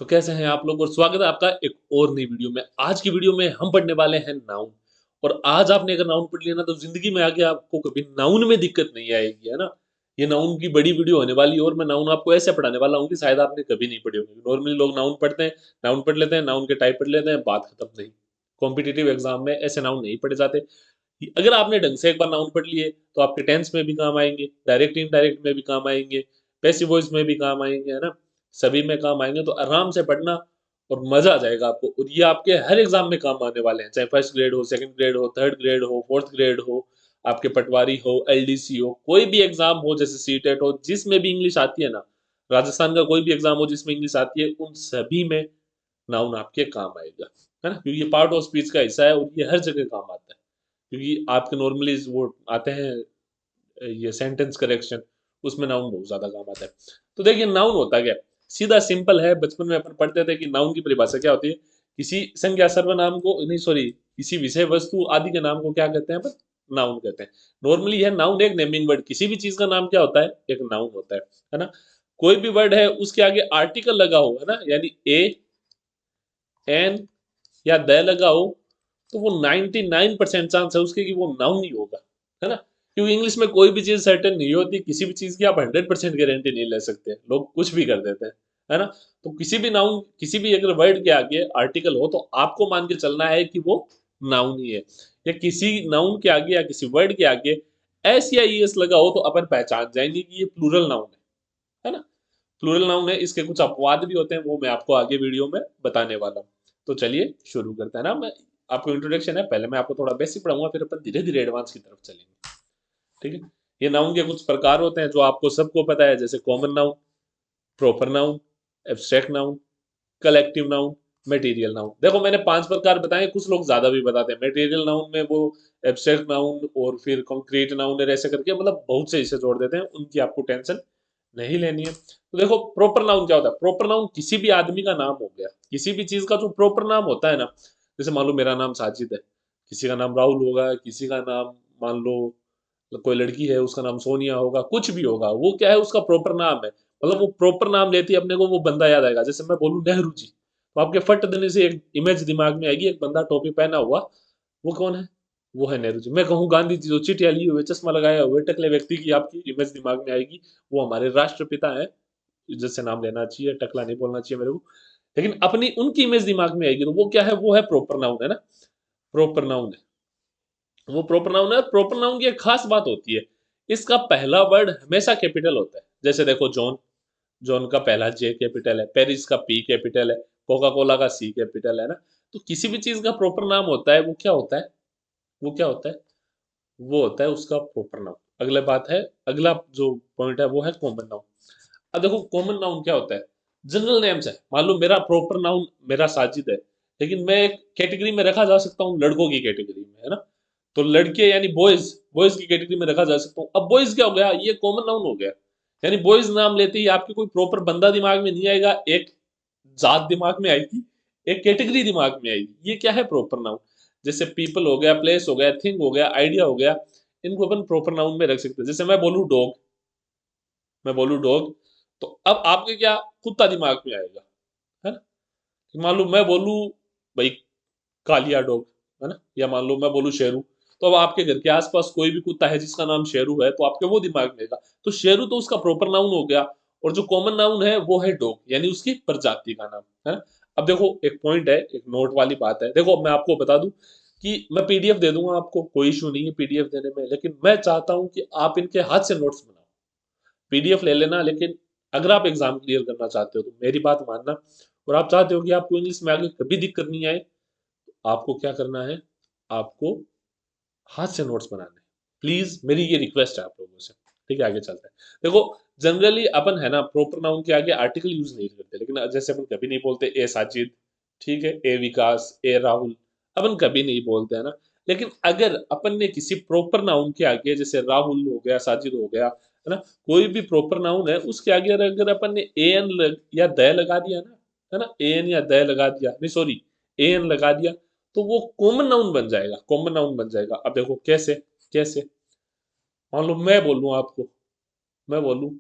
तो कैसे हैं आप लोग और स्वागत है आपका एक और नई वीडियो में। आज की वीडियो में हम पढ़ने वाले हैं नाउन। और आज आपने अगर नाउन पढ़ लिया ना तो ज़िंदगी में आगे आपको कभी नाउन में दिक्कत नहीं आएगी, है ना? ये नाउन की बड़ी वीडियो होने वाली है और मैं नाउन आपको ऐसे पढ़ाने वाला हूँ कि शायद आपने कभी नहीं पढ़ी होगी। नॉर्मली लोग नाउन पढ़ते हैं, नाउन पढ़ लेते हैं, नाउन के टाइप पढ़ लेते हैं, बात खत्म नहीं। कॉम्पिटिटिव एग्ज़ाम में ऐसे नाउन नहीं पढ़े जाते। अगर आपने ढंग से एक बार नाउन पढ़ लिए तो आपके टेंस में भी काम आएँगे, डायरेक्ट इनडायरेक्ट में भी काम आएँगे, पैसिव वॉइस में भी काम आएँगे, है ना? सभी में काम आएँगे तो आराम से पढ़ना और मज़ा आ जाएगा आपको और ये आपके हर एग्ज़ाम में काम आने वाले हैं, चाहे फर्स्ट ग्रेड हो, सेकंड ग्रेड हो, थर्ड ग्रेड हो, फोर्थ ग्रेड हो, आपके पटवारी हो, एलडीसी हो, कोई भी एग्ज़ाम हो जैसे सीटेट हो, जिसमें भी इंग्लिश आती है ना, राजस्थान का कोई भी एग्ज़ाम हो जिसमें इंग्लिश आती है, उन सभी में नाउन आपके काम आएगा, है ना? क्योंकि ये पार्ट ऑफ स्पीच का हिस्सा है और ये हर जगह काम आता है। क्योंकि आपके नॉर्मली वो आते हैं ये सेंटेंस करेक्शन, उसमें नाउन बहुत ज़्यादा काम आता है। तो देखिए नाउन होता क्या है? सीधा सिंपल है, बचपन में अपन पढ़ते थे कि नाउन की परिभाषा क्या होती है? किसी संज्ञा सर्वनाम को नहीं सॉरी किसी विषय वस्तु आदि के नाम को क्या कहते हैं अपन? नाउन कहते हैं। नॉर्मली यह नाउन एक नेमिंग वर्ड, किसी भी चीज़ का नाम क्या होता है? एक नाउन होता है ना? कोई भी वर्ड है उसके आगे आर्टिकल लगा हो, है ना? यानी ए, एन या द लगा हो तो वो 99% चांस है उसके कि वो नाउन ही होगा, है ना? क्योंकि इंग्लिश में कोई भी चीज़ सर्टेन नहीं होती, किसी भी चीज़ की आप 100% गारंटी नहीं ले सकते, लोग कुछ भी कर देते हैं, है ना? तो किसी भी नाउन किसी भी अगर वर्ड के आगे आर्टिकल हो तो आपको मान के चलना है कि वो नाउन ही है या किसी नाउन के आगे या किसी वर्ड के आगे एस या ईएस लगा हो तो अपन पहचान जाएंगे कि ये प्लूरल नाउन है ना? प्लूरल नाउन है, इसके कुछ अपवाद भी होते हैं, वो मैं आपको आगे वीडियो में बताने वाला हूँ। तो चलिए शुरू करते हैं ना। मैं आपको इंट्रोडक्शन है, पहले मैं आपको थोड़ा बेसिक पढ़ाऊँगा, फिर अपन धीरे-धीरे एडवांस की तरफ चलेंगे, ठीक है? ये नाउन के कुछ प्रकार होते हैं जो आपको सबको पता है, जैसे common noun, proper noun, abstract noun, collective noun, material noun. देखो मैंने 5 प्रकार बताए, कुछ लोग ज़्यादा भी बताते हैं। मटेरियल नाउन में वो एब्स्ट्रैक्ट नाउन और फिर कॉन्क्रीट नाउन और ऐसे करके मतलब बहुत से इसे जोड़ देते हैं, उनकी आपको टेंशन नहीं लेनी है। तो देखो प्रॉपर नाउन क्या होता है? प्रॉपर नाउन किसी भी आदमी का नाम हो गया, किसी भी चीज़ का जो प्रॉपर नाम होता है ना, जैसे मान लो मेरा नाम साजिद है, किसी का नाम राहुल होगा, किसी का नाम मान लो कोई लड़की है उसका नाम सोनिया होगा, कुछ भी होगा, वो क्या है उसका प्रॉपर नाम है। मतलब वो प्रॉपर नाम लेते ही अपने को वो बंदा याद आएगा। जैसे मैं बोलूँ नेहरू जी, तो आपके फट देने से एक इमेज दिमाग में आएगी, एक बंदा टोपी पहना हुआ, वो कौन है? वो है नेहरू जी। मैं कहूँ गांधी जी, जो चिट्ठिया लिए हुए, चश्मा लगाया हुए, टकले व्यक्ति की आपकी इमेज दिमाग में आएगी, वो हमारे राष्ट्रपिता हैं। इज्जत से नाम लेना चाहिए, टकला नहीं बोलना चाहिए मेरे को। लेकिन अपनी उनकी इमेज दिमाग में आएगी, तो वो क्या है? वो है प्रॉपर नाउन, है ना? प्रॉपर नाउन है। वो प्रोपर नाउन है। प्रोपर नाउन की एक खास बात होती है, इसका पहला वर्ड हमेशा कैपिटल होता है। जैसे देखो जॉन, जॉन का पहला जे कैपिटल है, पेरिस का पी कैपिटल है, कोका कोला का सी कैपिटल है ना? तो किसी भी चीज का प्रॉपर नाम होता है, वो क्या होता है? वो क्या होता है? वो होता है उसका प्रॉपर नाउन। अगला बात है, अगला जो पॉइंट है वो है कॉमन नाउन। अब देखो कॉमन नाउन क्या होता है? जनरल नेम्स है। मान लो मेरा प्रॉपर नाउन मेरा साजिद है, लेकिन मैं एक कैटेगरी में रखा जा सकता हूँ, लड़कों की कैटेगरी में, है ना? तो लड़के यानी बॉयज, बॉयज की कैटेगरी में रखा जा सकता हूँ। अब बॉयज क्या हो गया? ये कॉमन नाउन हो गया। यानी बॉयज नाम लेते ही आपके कोई प्रॉपर बंदा दिमाग में नहीं आएगा, एक जात दिमाग में आएगी, एक कैटेगरी दिमाग में आएगी। ये क्या है? Proper noun. जैसे पीपल हो गया, प्लेस हो गया, थिंग हो गया, आइडिया हो गया, इनको अपन प्रॉपर नाउन में रख सकते हैं। जैसे मैं बोलूँ डॉग, मैं बोलूँ डॉग, तो अब आपके क्या कुत्ता दिमाग में आएगा, है ना? कि मान लो मैं बोलूँ भाई कालिया डॉग, है ना? या मान लो मैं बोलूँ शेरू, तो अब आपके घर के आसपास कोई भी कुत्ता है जिसका नाम शेरू है तो आपके वो दिमाग में आएगा। तो शेरू तो उसका प्रॉपर नाउन हो गया और जो कॉमन नाउन है वो है डॉग, यानी उसकी प्रजाति का नाम, है ना? अब देखो एक पॉइंट है, एक नोट वाली बात है। देखो मैं आपको बता दूं कि मैं पीडीएफ दे दूंगा आपको, कोई इशू नहीं है पीडीएफ देने में, लेकिन मैं चाहता हूं कि आप इनके हाथ से नोट्स बनाओ। पीडीएफ ले लेना, लेकिन अगर आप एग्जाम क्लियर करना चाहते हो तो मेरी बात मानना, और आप चाहते हो कि आपको इंग्लिश में आगे कभी दिक्कत नहीं आए, आपको क्या करना है? आपको हाथ से नोट्स बनाने हैं। प्लीज मेरी ये रिक्वेस्ट है आप लोगों से। ठीक है, आगे चलते हैं। देखो जनरली अपन है ना प्रॉपर नाउन के आगे आर्टिकल यूज नहीं करते, लेकिन जैसे अपन कभी नहीं बोलते ए साजिद, ठीक है, ए विकास, ए राहुल, अपन कभी नहीं बोलते, है ना? लेकिन अगर अपन ने किसी प्रॉपर नाउन के आगे, जैसे राहुल हो गया, साजिद हो गया, है ना, कोई भी प्रॉपर नाउन है उसके आगे अगर अपन ने ए एन या द लगा दिया ना, है ना, ए एन या द लगा दिया, नहीं सॉरी ए एन लगा दिया, तो वो कॉमन नाउन बन जाएगा, कॉमन नाउन बन जाएगा। अब देखो कैसे? कैसे? मान लो मैं बोलूँ आपको, मैं बोलूँ,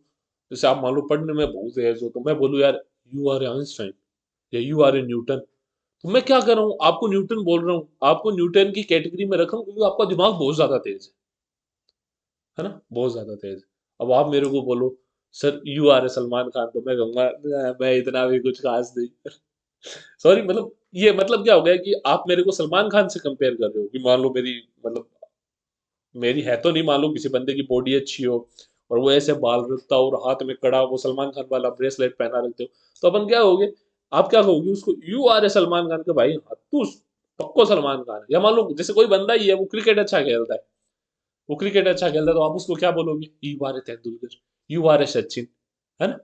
जैसे आप मान लो पढ़ने में बहुत तेज हो, तो मैं बोलूँ यार यू आर आइंस्टाइन, या यू आर ए न्यूटन। तो मैं क्या कर रहा हूँ, आपको न्यूटन बोल रहा हूँ, आपको न्यूटन की कैटेगरी में रख रहा हूँ क्योंकि आपका दिमाग बहुत ज्यादा तेज है ना, बहुत ज्यादा तेज। अब आप मेरे को बोलो सर यू आर ए सलमान खान, तो मैं कहूंगा मैं इतना भी कुछ खास नहीं। सॉरी, मतलब ये मतलब क्या हो गया कि आप मेरे को सलमान खान से कंपेयर कर रहे हो, कि मान लो मेरी मतलब मेरी है तो नहीं, मान लो किसी बंदे की बॉडी अच्छी हो और वो ऐसे बाल रखता हो और हाथ में कड़ा, वो सलमान खान वाला ब्रेसलेट पहना रखते हो, तो अपन क्या कहोगे, आप क्या कहोगे उसको, यू आर ए सलमान खान के भाई, हाँ, तू पक्को सलमान खान है। या मान लो जैसे कोई बंदा ही है वो क्रिकेट अच्छा खेलता है, वो क्रिकेट अच्छा खेलता है, तो आप उसको क्या बोलोगे, you are a Tendulkar, you are a Sachin, है ना,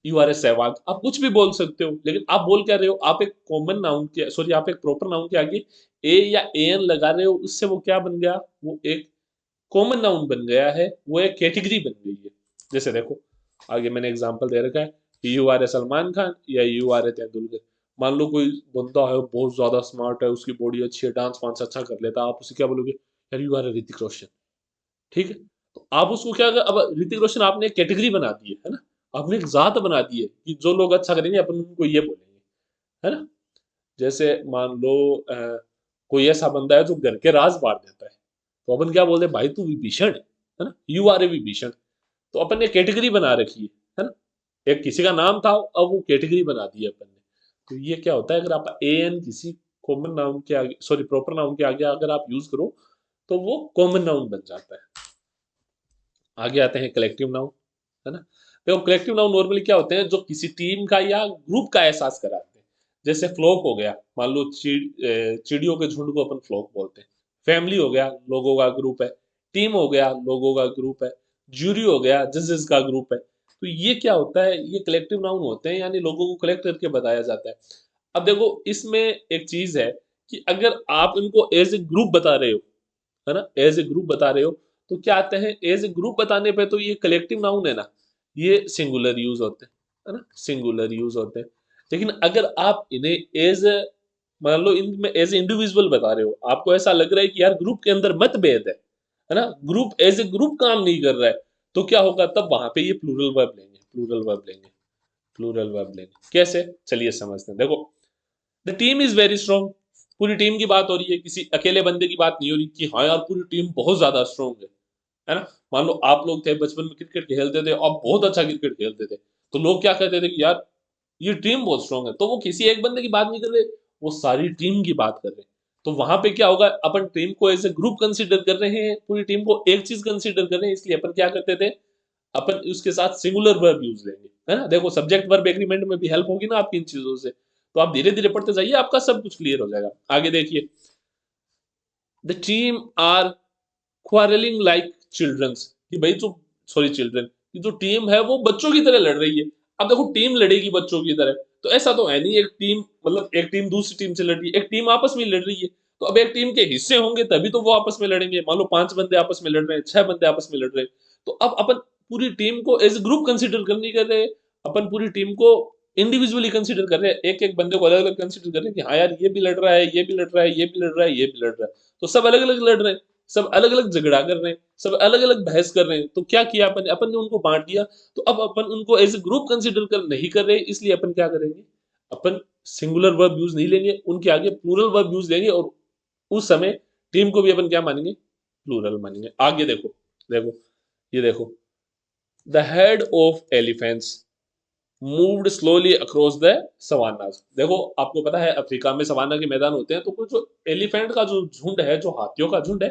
यू आर ए सहवाग, आप कुछ भी बोल सकते हो। लेकिन आप बोल क्या रहे हो, आप एक कॉमन नाउन के, सॉरी, आप एक प्रॉपर नाउन के आगे ए या ए एन लगा रहे हो, उससे वो क्या बन गया, वो एक कॉमन नाउन बन गया है, वो एक कैटेगरी बन गई है। जैसे देखो आगे मैंने एग्जांपल दे रखा है, यू आर ए सलमान खान या यू आर ए तेंदुलकर। मान लो कोई बंदा है बहुत ज्यादा स्मार्ट है, उसकी बॉडी अच्छी है, डांस वांस अच्छा कर लेता है, आप उसे क्या बोलोगे, यार यू आर ए ऋतिक रोशन। ठीक है, तो आप उसको क्या कर, अब ऋतिक रोशन आपने एक कैटेगरी बना दी है ना, आपने एक जात बना दी है कि जो लोग अच्छा करेंगे अपन उनको ये बोलेंगे, है ना। जैसे मान लो कोई ऐसा बंदा है जो घर के राज बांट देता है, तो अपन क्या बोलते हैं, भाई तू विभीषण है ना, यू आर ए विभीषण। तो अपन ने कैटेगरी बना रखी है ना, एक किसी का नाम था, अब वो कैटेगरी बना दी है अपन ने। तो ये क्या होता है, अगर आप ए एन किसी कॉमन नाउन के आगे, सॉरी प्रॉपर नाउन के आगे अगर आप यूज करो तो वो कॉमन नाउन बन जाता है। आगे आते हैं कलेक्टिव नाउन, है ना। देखो कलेक्टिव नाउन नॉर्मली क्या होते हैं, जो किसी टीम का या ग्रुप का एहसास कराते हैं। जैसे फ्लॉक हो गया, मान लो चिड़ियों के झुंड को अपन फ्लॉक बोलते हैं। फैमिली हो गया, लोगों का ग्रुप है। टीम हो गया, लोगों का ग्रुप है। ज्यूरी हो गया, जजेस का ग्रुप है। तो ये क्या होता है, ये कलेक्टिव नाउन होते हैं, यानी लोगों को कलेक्ट करके बताया जाता है। अब देखो इसमें एक चीज है कि अगर आप इनको एज ए ग्रुप बता रहे हो, है ना, एज ए ग्रुप बता रहे हो, तो क्या आते हैं, एज ए ग्रुप बताने पे तो ये कलेक्टिव नाउन है ना, ये सिंगुलर यूज होते हैं, है ना, सिंगुलर यूज होते हैं। लेकिन अगर आप इन्हें एज, मान लो इनमें एज ए इंडिविजुअल बता रहे हो, आपको ऐसा लग रहा है कि यार ग्रुप के अंदर मतभेद है ना, ग्रुप एज ए ग्रुप काम नहीं कर रहा है, तो क्या होगा, तब वहां पे ये प्लूरल वर्ब लेंगे, प्लूरल वर्ब लेंगे, प्लूरल वर्ब लेंगे। कैसे, चलिए समझते हैं। देखो the team is very strong, पूरी टीम की बात हो रही है, किसी अकेले बंदे की बात नहीं हो रही कि हाँ यार पूरी टीम बहुत ज्यादा स्ट्रॉन्ग है ना। मान लो आप लोग थे बचपन में क्रिकेट खेलते थे और बहुत अच्छा क्रिकेट खेलते थे, तो लोग क्या कहते थे कि यार ये टीम बहुत स्ट्रॉन्ग है, तो वो किसी एक बंदे की बात नहीं कर रहे, वो सारी टीम की बात कर रहे हैं। तो वहां पे क्या होगा, अपन टीम को एज ए ग्रुप कंसीडर कर रहे हैं, पूरी टीम को एक चीज कंसीडर कर रहे हैं, इसलिए अपन क्या करते थे, अपन उसके साथ सिंगुलर वर्ब यूज लेंगे, है ना। देखो सब्जेक्ट वर्ब एग्रीमेंट में भी हेल्प होगी ना आपकी इन चीजों से, तो आप धीरे धीरे पढ़ते जाइए, आपका सब कुछ क्लियर हो जाएगा। आगे देखिए, the team are quarrelling like childrens, कि भाई जो, सॉरी चिल्ड्रन, कि जो टीम है वो बच्चों की तरह लड़ रही है। अब देखो टीम लड़ेगी बच्चों की तरह, तो ऐसा तो है नहीं, एक टीम मतलब एक टीम दूसरी टीम से लड़ रही है, एक टीम आपस में लड़ रही है, तो अब एक टीम के हिस्से होंगे तभी तो वो आपस में लड़ेंगे। मान लो 5 बंदे आपस में लड़ रहे हैं, 6 बंदे आपस में लड़ रहे हैं, तो अब अपन पूरी टीम को एज ग्रुप कंसिडर कर नहीं कर रहे, अपन पूरी टीम को इंडिविजुअली कंसिडर कर रहे हैं, एक एक बंदे को अलग अलग कंसिडर कर रहे हैं कि हाँ यार ये भी लड़ रहा है, ये भी लड़ रहा है, ये भी लड़ रहा है, ये भी लड़ रहा है, तो सब अलग अलग लड़ रहे हैं, सब अलग अलग झगड़ा कर रहे हैं, सब अलग अलग बहस कर रहे हैं। तो क्या किया अपन, अपन ने उनको बांट दिया, तो अब अपन उनको एज ए ग्रुप कंसिडर कर नहीं कर रहे, इसलिए अपन क्या करेंगे, अपन सिंगुलर वर्ब यूज नहीं लेंगे, उनके आगे प्लूरल वर्ब यूज लेंगे, और उस समय टीम को भी अपन क्या मानेंगे, प्लूरल मानेंगे। आगे देखो, देखो ये देखो, the head of elephants moved slowly across the savannas. देखो आपको पता है अफ्रीका में सवाना के मैदान होते हैं, तो कुछ जो एलिफेंट का जो झुंड है, जो हाथियों का झुंड है,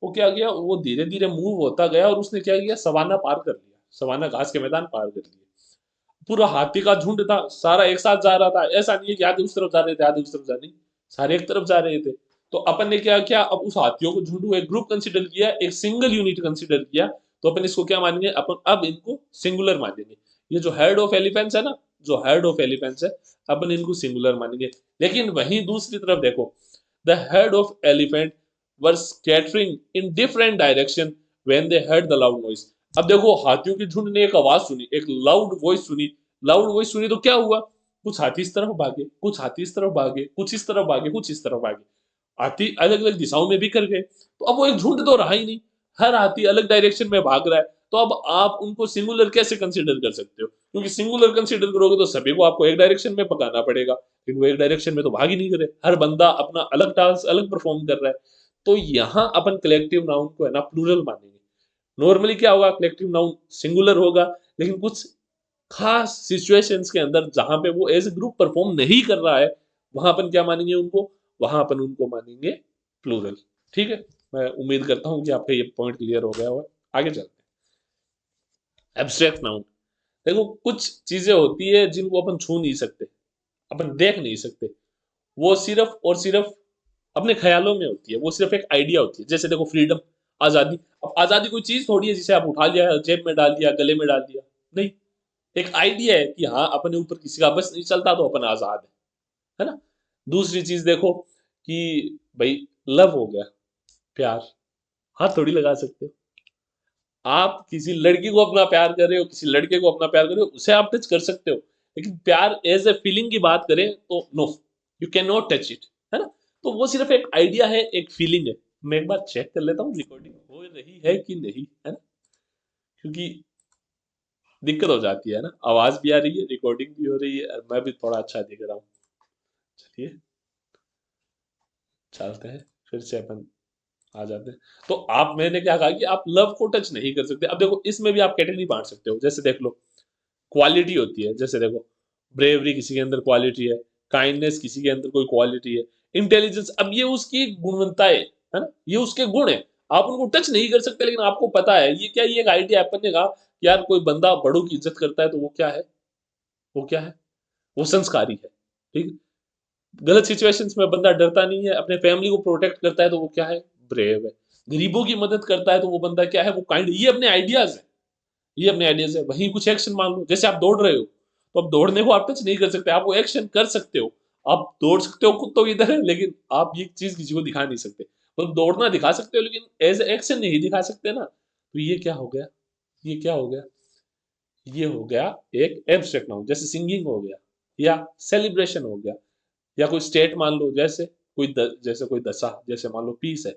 वो क्या किया, वो धीरे धीरे मूव होता गया और उसने क्या किया, सवाना पार कर लिया, सवाना घास के मैदान पार कर लिए। पूरा हाथी का झुंड था, सारा एक साथ जा रहा था, ऐसा नहीं है कि आधे उस तरफ जा रहे थे आधे उस तरफ जा रहे, सारे एक तरफ जा रहे थे। तो अपन ने क्या किया, अब उस हाथियों को झुंड को एक ग्रुप कंसिडर किया, एक सिंगल यूनिट कंसिडर किया, तो अपन इसको क्या मानेंगे, अपन अब इनको सिंगुलर मानेंगे। ये जो हेड ऑफ एलिफेंट्स है ना, जो हेड ऑफ एलिफेंट्स है, अपन इनको सिंगुलर मानेंगे। लेकिन वहीं दूसरी तरफ देखो, the head of elephant were scattering in different direction when they heard the loud noise. अब देखो हाथियों के झुंड ने एक आवाज सुनी, एक लाउड वॉइस सुनी, लाउड वॉइस सुनी तो क्या हुआ, कुछ हाथी इस तरफ भागे, कुछ हाथी इस तरफ भागे, कुछ इस तरफ भागे, कुछ इस तरफ भागे, हाथी अलग अलग दिशाओं में भी कर गए, तो अब वो एक झुंड तो रहा ही नहीं, हर हाथी अलग डायरेक्शन में भाग रहा है। तो अब आप उनको सिंगुलर कैसे कंसीडर कर सकते हो? क्योंकि सिंगुलर कंसीडर करोगे तो सभी को आपको एक डायरेक्शन में पकाना पड़ेगा, लेकिन वो एक डायरेक्शन में तो भाग ही नहीं करे, हर बंदा अपना अलग टास्क अलग परफॉर्म कर रहा है। तो यहाँ अपन कलेक्टिव नाउन को है ना प्लूरल मानेंगे। नॉर्मली क्या होगा, कलेक्टिव नाउन सिंगुलर होगा, लेकिन कुछ खास सिचुएशंस के अंदर जहां पे वो एज ए ग्रुप परफॉर्म नहीं कर रहा है, वहां अपन क्या मानेंगे उनको, वहां अपन उनको मानेंगे प्लूरल। ठीक है, मैं उम्मीद करता हूं कि आपका ये पॉइंट क्लियर हो गया होगा। आगे चलते हैं। एब्स्ट्रैक्ट नाउन, देखो कुछ चीजें होती है जिनको अपन छू नहीं सकते, अपन देख नहीं सकते, वो सिर्फ और सिर्फ अपने ख्यालों में होती है, वो सिर्फ एक आइडिया होती है। जैसे देखो फ्रीडम, आजादी। अब आजादी कोई चीज थोड़ी है जिसे आप उठा लिया, जेब में डाल दिया, गले में डाल दिया, नहीं। एक आइडिया है कि हाँ अपने ऊपर किसी का बस नहीं चलता तो अपन आजाद है ना। दूसरी चीज देखो कि भाई लव हो गया, प्यार, हाथ थोड़ी लगा सकते हो। आप किसी लड़की को अपना प्यार कर रहे हो, किसी लड़के को अपना प्यार कर रहे हो, उसे आप टच कर सकते हो, लेकिन प्यार एज ए फीलिंग की बात करें तो no, you can not touch it, है ना। तो वो सिर्फ एक आइडिया है, एक फीलिंग है। मैं एक बार चेक कर लेता हूँ रिकॉर्डिंग हो रही है कि नहीं, है ना, क्योंकि दिक्कत हो जाती है ना, आवाज भी आ रही है, रिकॉर्डिंग भी हो रही है, और मैं भी थोड़ा अच्छा दिख रहा हूँ। चलिए चलते हैं, फिर से अपन आ जाते हैं। तो आप, मैंने क्या कहा कि आप लव को टच नहीं कर सकते। अब देखो इसमें भी आप कैटेगरी बांट सकते हो, जैसे देख लो क्वालिटी होती है, जैसे देखो ब्रेवरी किसी के अंदर क्वालिटी है, काइंडनेस किसी के अंदर कोई क्वालिटी है, इंटेलिजेंस, अब ये उसकी गुणवत्ता है ना, ये उसके गुण है। आप उनको टच नहीं कर सकते, लेकिन आपको पता है ये क्या, ये एक आइडिया अपन ने कहा कि यार कोई बंदा बड़ों की इज्जत करता है तो वो क्या है, वो क्या है, वो संस्कारी है। ठीक, गलत सिचुएशंस में बंदा डरता नहीं है, अपने फैमिली को प्रोटेक्ट करता है तो वो क्या है, ब्रेव है। गरीबों की मदद करता है तो वो बंदा क्या है, वो काइंड। ये अपने आइडियाज है, ये अपने आइडियाज है। वहीं कुछ एक्शन मान लो, जैसे आप दौड़ रहे हो, तो अब दौड़ने को आप टच नहीं कर सकते, आप वो एक्शन कर सकते हो। आप दौड़ सकते हो, खुद तो इधर है, लेकिन आप ये चीज किसी को दिखा नहीं सकते। तो दौड़ना दिखा सकते हो, लेकिन एज एक्शन नहीं दिखा सकते ना। तो ये क्या हो गया, ये क्या हो गया, ये हो गया एक एब्स्ट्रैक्ट नाउन। जैसे सिंगिंग हो गया, या सेलिब्रेशन हो गया, या कोई स्टेट मान लो, जैसे जैसे कोई दशा, जैसे मान लो पीस है।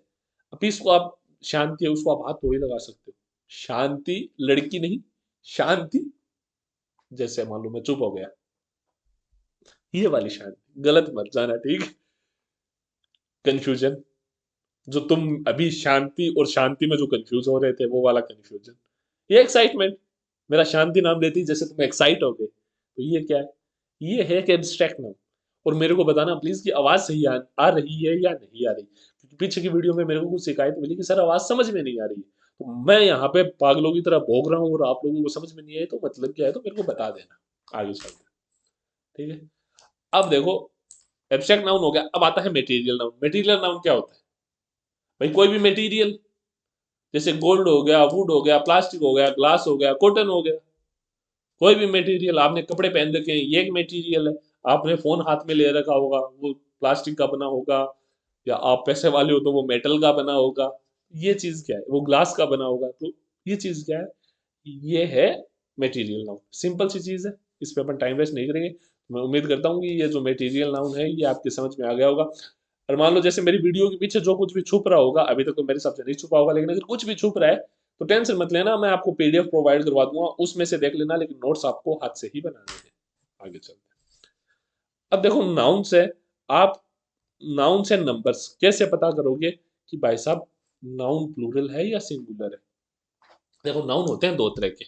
पीस को आप, शांति है उसको आप हाथ थोड़ी लगा सकते हो। शांति लड़की नहीं, शांति, जैसे मान लो मैं चुप हो गया, ये वाली शांति, गलत मत जाना, ठीक। कंफ्यूजन, जो तुम अभी शांति और शांति में जो कंफ्यूज हो रहे थे, वो वाला कंफ्यूजन। ये एक्साइटमेंट, मेरा शांति नाम लेती जैसे तुम एक्साइट हो गए, तो ये क्या है, ये है कि एब्स्ट्रैक्ट नाउन। और मेरे को बताना प्लीज कि आवाज सही आ रही है या नहीं आ रही, क्योंकि पीछे की वीडियो में मेरे को कुछ शिकायत मिली कि सर आवाज समझ में नहीं आ रही है। तो मैं यहाँ पे पागलों की तरह भोग रहा हूँ और आप लोगों को समझ में नहीं आई तो मतलब क्या है, तो मेरे को बता देना आगे चलकर, ठीक है। अब देखो एब्स्ट्रैक्ट नाउन हो गया, अब आता है मटेरियल नाउन। मटेरियल नाउन क्या होता है, भाई कोई भी मटेरियल, जैसे गोल्ड हो गया, वुड हो गया, प्लास्टिक हो गया, ग्लास हो गया, कॉटन हो गया, कोई भी मटेरियल। आपने कपड़े पहन रखे हैं, ये एक मटेरियल है। आपने फोन हाथ में ले रखा होगा, वो प्लास्टिक का बना होगा, या आप पैसे वाले हो तो वो मेटल का बना होगा। ये चीज क्या है, वो ग्लास का बना होगा। तो ये चीज क्या है, ये है मटेरियल नाउन। सिंपल सी चीज है, इस पे अपन टाइम वेस्ट नहीं करेंगे। मैं उम्मीद करता हूँ कि ये जो मटेरियल नाउन है ये आपके समझ में आ गया होगा। और मान लो जैसे मेरी वीडियो के पीछे जो कुछ भी छुप रहा होगा, अभी तक तो मेरे हिसाब से नहीं छुपा होगा, लेकिन अगर कुछ भी छुप रहा है तो टेंशन मत लेना, मैं आपको पीडीएफ प्रोवाइड करवा दूंगा, उसमें से देख लेना, लेकिन नोट्स आपको हाथ से ही बनाने हैं। आगे चलते हैं। अब देखो नाउन से आप, नाउन से नंबर्स कैसे पता करोगे कि भाई साहब नाउन प्लूरल है या सिंगुलर है। देखो नाउन होते हैं दो तरह के,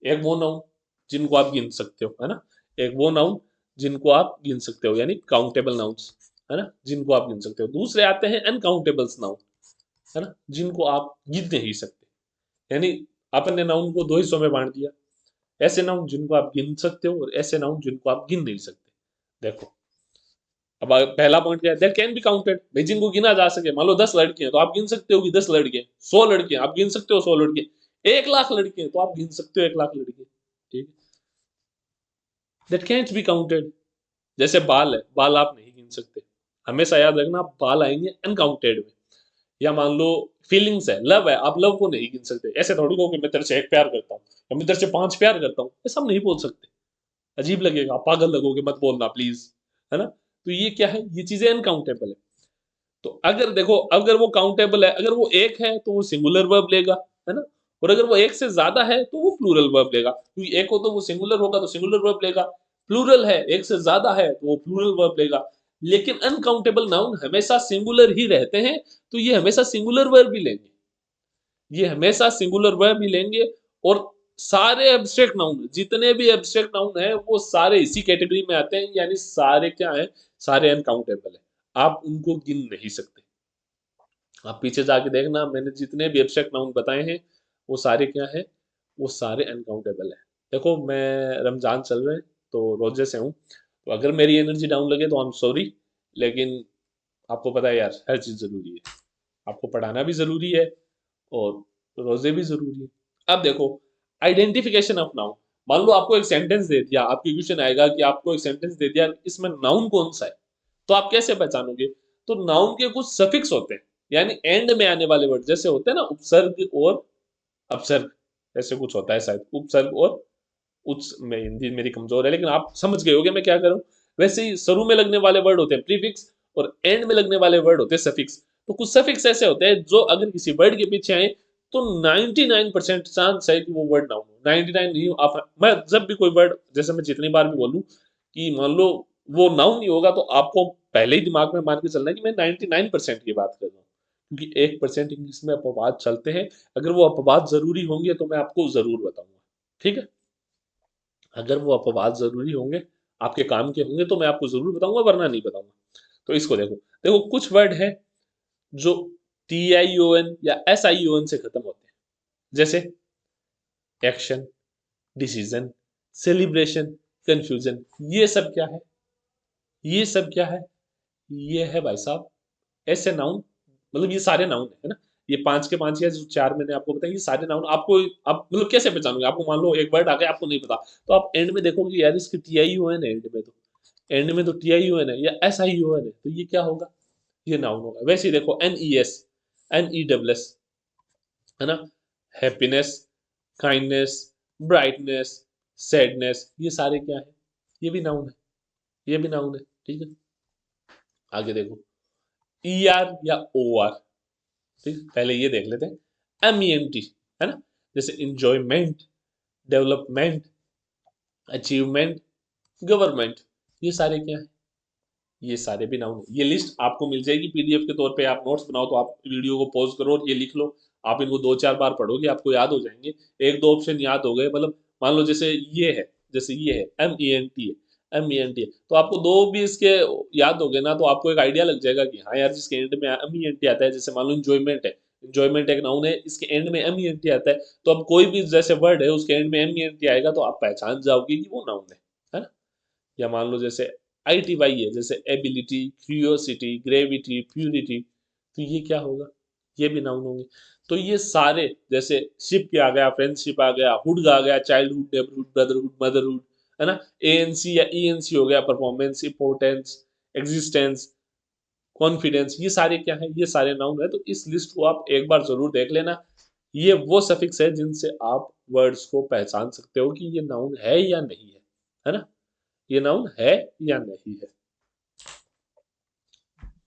एक वो नाउन जिनको आप गिन सकते हो, है ना, एक वो नाउन जिनको आप गिन सकते हो, यानी काउंटेबल नाउन्स, है ना, जिनको आप गिन सकते हो। दूसरे आते हैं अनकाउंटेबल्स नाउन, है ना, जिनको आप गिन नहीं सकते। यानी अपन ने नाउन को दो हिस्सों में बांट दिया, ऐसे नाउन जिनको आप गिन सकते हो और ऐसे नाउन जिनको आप गिन नहीं सकते। देखो अब पहला पॉइंट क्या है, देयर कैन बी काउंटेड, भाई जिनको गिना जा सके। मान लो 10 लड़के हैं तो आप गिन सकते हो कि 10 लड़के, 100 लड़के हैं आप गिन सकते हो 100 लड़के, 1 लाख लड़के हैं तो आप गिन सकते हो 1 लाख लड़के, ठीक है। दैट कैंट बी काउंटेड, जैसे बाल है, बाल आप नहीं गिन सकते, हमेशा याद रखना बाल आएंगे अनकाउंटेड में। या मान लो फीलिंग्स है, लव है, आप लव को नहीं गिन सकते। ऐसे थोड़ी कहो कि मैं तेरे से 1 प्यार करता हूँ या मैं तेरे से 5 प्यार करता हूँ, ये सब नहीं बोल सकते, अजीब लगेगा, पागल लगोगे, मत बोलना प्लीज, है ना। तो ये क्या है, ये चीजें अनकाउंटेबल है। तो अगर देखो, अगर वो काउंटेबल है, अगर वो एक है तो वो सिंगुलर वर्ब लेगा, है ना। और अगर वो एक से ज्यादा है तो वो प्लूरल वर्ब लेगा, क्योंकि एक हो तो वो सिंगुलर होगा तो सिंगुलर वर्ब लेगा, प्लूरल है एक से ज्यादा है तो वो प्लूरल वर्ब लेगा। लेकिन अनकाउंटेबल नाउन हमेशा सिंगुलर ही रहते हैं, तो ये हमेशा सिंगुलर वर्ब ही लेंगे, ये हमेशा सिंगुलर वर्ब ही लेंगे। और सारे एब्स्ट्रैक्ट नाउन, जितने भी एब्स्ट्रैक्ट नाउन हैं वो सारे इसी कैटेगरी में आते हैं, यानी सारे क्या हैं, सारे अनकाउंटेबल हैं, आप उनको गिन नहीं सकते। आप पीछे जाके देखना, मैंने जितने भी एब्स्ट्रैक्ट नाउन बताए हैं वो सारे क्या हैं, वो सारे अनकाउंटेबल हैं। देखो मैं, रमजान चल रहे हैं तो रोजे से हूँ, तो अगर मेरी एनर्जी डाउन लगे तो आई एम सॉरी, लेकिन आपको पता है यार हर चीज़ ज़रूरी है, आपको पढ़ाना भी ज़रूरी है और रोजे भी ज़रूरी है। अब देखो, आइडेंटिफिकेशन ऑफ नाउन, मान लो आपको एक सेंटेंस दे दिया, आपकी क्वेश्चन आएगा कि आपको एक सेंटेंस दे दिया, इसमें नाउन कौन सा है, तो आप कैसे पहचानोगे? तो नाउन के कुछ सफिक्स होते हैं, यानी एंड में आने वाले वर्ड, जैसे होते हैं ना उपसर्ग और अपसर्ग, ऐसे कुछ होता है शायद, उपसर्ग और उच्च, में हिंदी मेरी कमजोर है लेकिन आप समझ गए होगे मैं क्या करूं। वैसे ही शुरू में लगने वाले वर्ड होते हैं प्रीफिक्स, और एंड में लगने वाले वर्ड होते हैं सफिक्स। तो कुछ सफिक्स ऐसे होते हैं जो अगर किसी वर्ड के पीछे आए तो 99% चांस है कि वो वर्ड नाउन हो, 99 नहीं हो। आप, मैं जब भी कोई वर्ड, जैसे मैं जितनी बार भी बोलूं कि मान लो वो नाउन नहीं होगा, तो आपको पहले ही दिमाग में मान के चलना है कि मैं 99% की बात कर रहा हूँ, क्योंकि 1% इंग्लिश में अपवाद चलते हैं। अगर वो अपवाद जरूरी होंगे तो मैं आपको जरूर बताऊंगा, ठीक है? अगर वो अपवाद ज़रूरी होंगे, आपके काम के होंगे तो मैं आपको ज़रूर बताऊँगा, वरना नहीं बताऊँगा। तो इसको देखो, देखो कुछ वर्ड हैं जो TION या SION से खत्म होते हैं। जैसे एक्शन, डिसीजन, सेलिब्रेशन, कन्फ्यूजन, ये सब क्या है? ये सब क्या है? ये है भाई साहब ऐसे नाउन, मतलब ये सारे नाउन है ना? ये 5 के 5 या जो 4 मैंने आपको बताए, ये सारे नाउन आपको, आप मतलब कैसे पहचानोगे? आपको मान लो एक वर्ड आ गया, आपको नहीं पता, तो आप एंड में देखोगे यार इसकी TION है, एंड में तो TION है या SION है, तो ये क्या होगा? ये नाउन होगा। वैसे ही देखो NES, NESS, है ना? हैप्पीनेस, काइंडनेस, ब्राइटनेस, सैडनेस, ये सारे क्या है? ये भी नाउन है, ये भी नाउन है, ठीक है? आगे देखो, ER या OR, ठीक है? पहले ये देख लेते हैं। MENT, है ना? जैसे इंजॉयमेंट, डेवलपमेंट, अचीवमेंट, गवर्नमेंट, ये सारे क्या है? ये सारे भी नाउन है। ये लिस्ट आपको मिल जाएगी PDF के तौर पे, आप नोट्स बनाओ तो आप वीडियो को पॉज करो और ये लिख लो। आप इनको 2-4 बार पढ़ोगे, आपको याद हो जाएंगे। एक दो ऑप्शन याद हो गए, मतलब मान लो जैसे ये है, जैसे ये है MENT है, MENT है, तो आपको दो भी इसके याद हो गए ना, तो आपको एक आइडिया लग जाएगा कि हाँ यार जिसके एंड में MENT आता है, जैसे मान लो इंजॉयमेंट है, इंजॉयमेंट एक नाउन है, इसके एंड में MENT आता है, तो अब कोई भी जैसे वर्ड है उसके एंड में MENT आएगा तो आप पहचान जाओगे कि वो नाउन है ना? या मान लो जैसे ITY है, जैसे एबिलिटी, क्यूरियोसिटी, ग्रेविटी, प्यूरिटी, तो ये क्या होगा? ये भी नाउन होंगे। तो ये सारे, जैसे शिप आ गया, फ्रेंडशिप आ गया, हुड आ गया, चाइल्डहुड, नेबरहुड, ब्रदरहुड, मदरहुड, है ना? ANC या ENC हो गया, परफॉर्मेंस, इंपोर्टेंस, एग्जिस्टेंस, कॉन्फिडेंस, ये सारे क्या है? ये सारे नाउन है। तो इस लिस्ट को आप एक बार जरूर देख लेना। ये वो सफिक्स है जिनसे आप वर्ड्स को पहचान सकते हो कि ये नाउन है या नहीं है ना? ये नाउन है या नहीं है।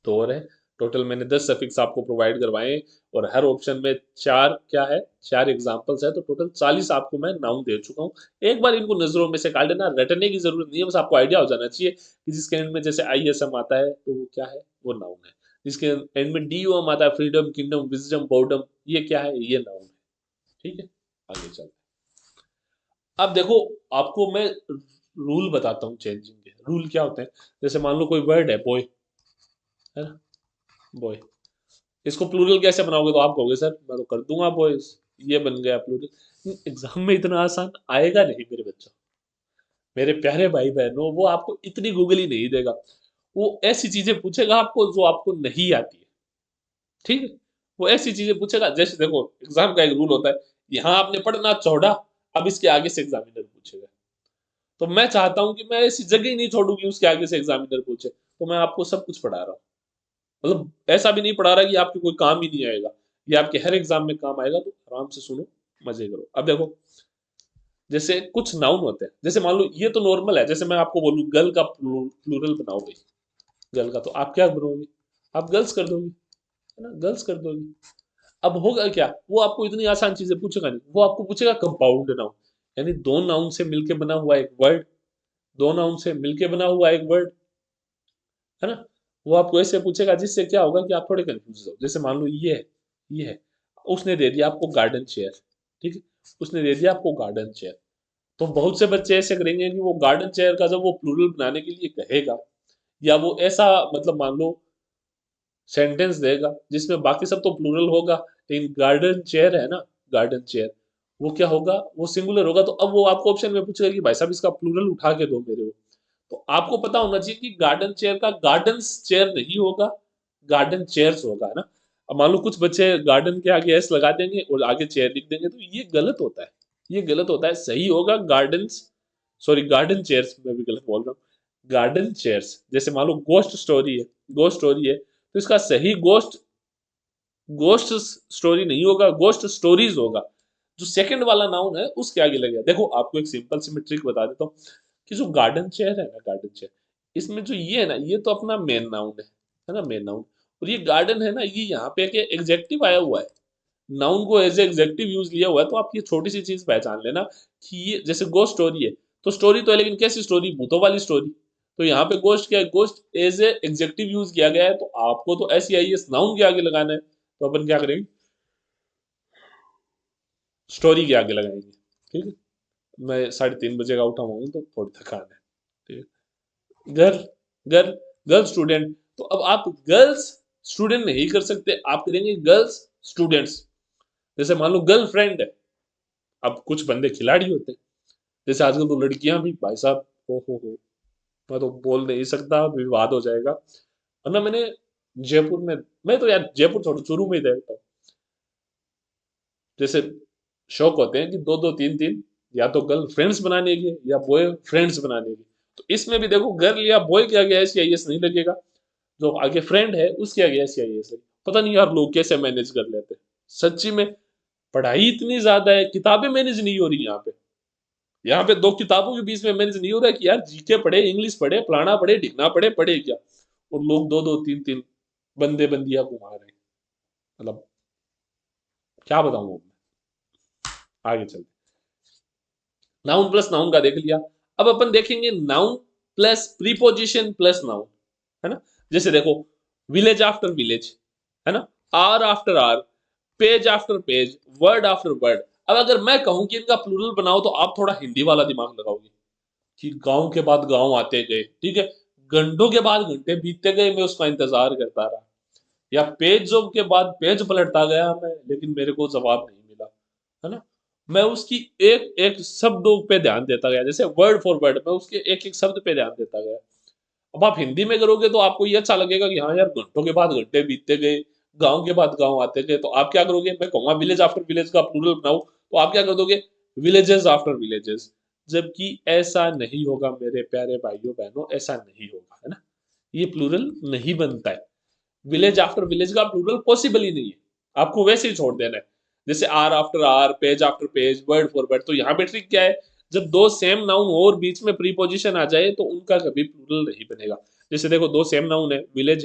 तो और है, टोटल मैंने 10 सफिक्स आपको प्रोवाइड करवाए, और हर ऑप्शन में 4 क्या है, 4 एग्जांपल्स है, तो टोटल 40 आपको मैं नाउन दे चुका हूँ। एक बार इनको नजरों में से काट लेना, रटने की जरूरत नहीं है, बस आपको आइडिया हो जाना चाहिए कि जिसके एंड में जैसे ISM आता है तो वो क्या है, वो नाउन है। जिसके एंड में DOM आता है, फ्रीडम, किंगडम, विजडम, बोर्डम, ये क्या है, ये नाउन है। ठीक है, आगे चलते हैं। अब देखो, आपको मैं रूल बताता हूँ चेंजिंग के। रूल क्या होते हैं? जैसे मान लो कोई वर्ड है बॉय, है ना? बॉय, इसको प्लूरल कैसे बनाओगे? तो आप कहोगे सर मैं तो कर दूंगा बॉयज, ये बन गया प्लूरल। एग्जाम में इतना आसान आएगा नहीं मेरे बच्चों, मेरे प्यारे भाई बहनों, वो आपको इतनी गूगली नहीं देगा। वो ऐसी चीजें पूछेगा आपको जो आपको नहीं आती है, ठीक है? वो ऐसी चीजें पूछेगा, जैसे देखो एग्जाम का एक रूल होता है, यहाँ आपने पढ़ना चौड़ा, अब इसके आगे से एग्जामिनर पूछेगा। तो मैं चाहता हूं कि मैं ऐसी जगह ही नहीं छोड़ूंगी उसके आगे से एग्जामिनर पूछे, तो मैं आपको सब कुछ पढ़ा रहा हूँ। मतलब ऐसा भी नहीं पढ़ा रहा कि आपके कोई काम ही नहीं आएगा, ये आपके हर एग्जाम में काम आएगा, तो आराम से सुनो, मजे करो। अब देखो, जैसे कुछ नाउन होते हैं, जैसे मान लो ये तो नॉर्मल है, जैसे मैं आपको बोलूं गर्ल का प्लूरल बनाओ भाई, गर्ल का, तो आप क्या बनोगे? आप गर्ल्स कर दोगे, है ना? गर्ल्स कर दोगे। अब होगा क्या, वो आपको इतनी आसान चीजें पूछेगा नहीं, वो आपको पूछेगा कंपाउंड नाउन, यानी दो नाउन से मिलके बना हुआ एक वर्ड, दो नाउन से मिलके बना हुआ एक वर्ड, है ना। वो आपको ऐसे पूछेगा जिससे क्या होगा कि आप थोड़े कंफ्यूज हो। जैसे मान लो ये है, उसने दे दिया आपको गार्डन चेयर, ठीक है, उसने दे दिया आपको गार्डन चेयर। तो बहुत से बच्चे ऐसे करेंगे कि वो गार्डन चेयर का जब वो प्लूरल बनाने के लिए कहेगा, या वो ऐसा मतलब मान लो सेंटेंस देगा जिसमें बाकी सब तो प्लूरल होगा, लेकिन गार्डन चेयर है ना, गार्डन चेयर, वो क्या होगा, वो सिंगुलर होगा। तो अब वो आपको ऑप्शन में पूछेगा कि भाई साहब इसका प्लूरल उठा के दो मेरे को। तो आपको पता होना चाहिए कि गार्डन चेयर का गार्डन्स चेयर नहीं होगा, गार्डन चेयर्स होगा, है ना। अब मान लो कुछ बच्चे गार्डन के आगे एस लगा देंगे और आगे चेयर लिख देंगे, तो ये गलत होता है, ये गलत होता है। सही होगा गार्डन्स, सॉरी गार्डन चेयर्स, मैं भी गलत बोल रहा हूँ, गार्डन चेयर्स। जैसे मान लो गोस्ट स्टोरी है, गोस्ट स्टोरी है, तो इसका सही गोस्ट, गोस्ट स्टोरी नहीं होगा, गोस्ट स्टोरीज होगा। जो सेकंड वाला नाउन है उसके आगे लगेगा। देखो आपको एक सिंपल सी मैं ट्रिक बता देता हूँ कि जो गार्डन चेयर है ना, गार्डन चेयर, इसमें जो ये है ना, ये तो अपना मेन नाउन है ना, मेन नाउन। और ये गार्डन है ना, ये यहाँ पे एक एग्जेक्टिव आया हुआ है, नाउन को एज एग्जेक्टिव यूज लिया हुआ है। तो आप ये छोटी सी चीज पहचान लेना कि ये जैसे गोस्ट स्टोरी है, तो स्टोरी तो है लेकिन कैसी स्टोरी, भूतों वाली स्टोरी। तो यहाँ पे गोस्ट क्या है, ghost as a adjective use किया गया है, तो आपको तो ऐसी आई एस नाउन के आगे लगाना है। तो अपन क्या करेंगे, स्टोरी के आगे लगाएंगे, ठीक है। मैं 3:30 बजे का उठा हुआ हूँ तो थोड़ी थकान है, ठीक है। गर्ल, गर्ल, गर्ल स्टूडेंट, तो अब आप गर्ल्स स्टूडेंट नहीं कर सकते, आप करेंगे गर्ल्स स्टूडेंट्स। जैसे मान लो गर्ल फ्रेंड है, अब कुछ बंदे खिलाड़ी होते हैं, जैसे आजकल तो लड़कियां भी भाई साहब, हो मैं तो बोल नहीं सकता, विवाद हो जाएगा। वरना मैंने जयपुर में, मैं तो यार जयपुर छोड़ो चूरू में ही देखता हूँ, जैसे शौक होते हैं कि दो दो तीन तीन, या तो गर्ल फ्रेंड्स बनाने के या बॉय फ्रेंड्स बनाने के। तो इसमें भी देखो गर्ल या बॉय के आगे ऐसी आई एस नहीं लगेगा, जो आगे फ्रेंड है उसके आगे ऐसी आई एस। पता नहीं यार लोग कैसे मैनेज कर लेते हैं सच्ची में। पढ़ाई इतनी ज्यादा है, किताबें मैनेज नहीं हो रही यहाँ पे, यहाँ पे दो किताबों के बीच में मैनेज नहीं हो रहा है कि यार जीके पढ़े, इंग्लिश पढ़े, फलाना पढ़े, ढिकना पढ़े, पढ़े क्या। और लोग दो दो तीन तीन बंदे बंदियां घुमा रहे हैं, मतलब क्या बताऊं मैं। आगे चलते, नाउन प्लस नाउन का देख लिया। अब अपन देखेंगे noun plus preposition plus noun, है ना। जैसे देखो विलेज आफ्टर विलेज, है ना, hour after hour, page after page, word after word. अब अगर मैं कहूं कि इनका प्लूरल बनाओ, तो आप थोड़ा हिंदी वाला दिमाग लगाओगे कि गांव के बाद गांव आते गए, ठीक है, घंटों के बाद घंटे बीतते गए, मैं उसका इंतजार करता रहा, या पेजों के बाद पेज पलटता गया मैं, लेकिन मेरे को जवाब नहीं मिला, है ना। मैं उसकी एक एक शब्दों पे ध्यान देता गया, जैसे वर्ड फॉर वर्ड मैं उसके एक एक शब्द पे ध्यान देता गया। अब आप हिंदी में करोगे तो आपको ये अच्छा लगेगा कि हाँ यार घंटों के बाद घंटे बीतते गए, गांव के बाद गांव आते गए। तो आप क्या करोगे, मैं कहूंगा विलेज आफ्टर विलेज का प्लूरल बनाओ, तो आप क्या कर दोगे, विलेजेस आफ्टर विलेजेस। जबकि ऐसा नहीं होगा मेरे प्यारे भाइयों बहनों, ऐसा नहीं होगा, है ना। ये प्लूरल नहीं बनता है, विलेज आफ्टर विलेज का प्लूरल पॉसिबल ही नहीं है, आपको वैसे ही छोड़ देना है। जैसे hour after hour, page after page, word for word. तो यहाँ पे ट्रिक क्या है, जब दो सेम नाउन और बीच में प्रीपोजिशन आ जाए तो उनका कभी प्लूरल नहीं बनेगा। जैसे देखो दो सेम नाउन है, विलेज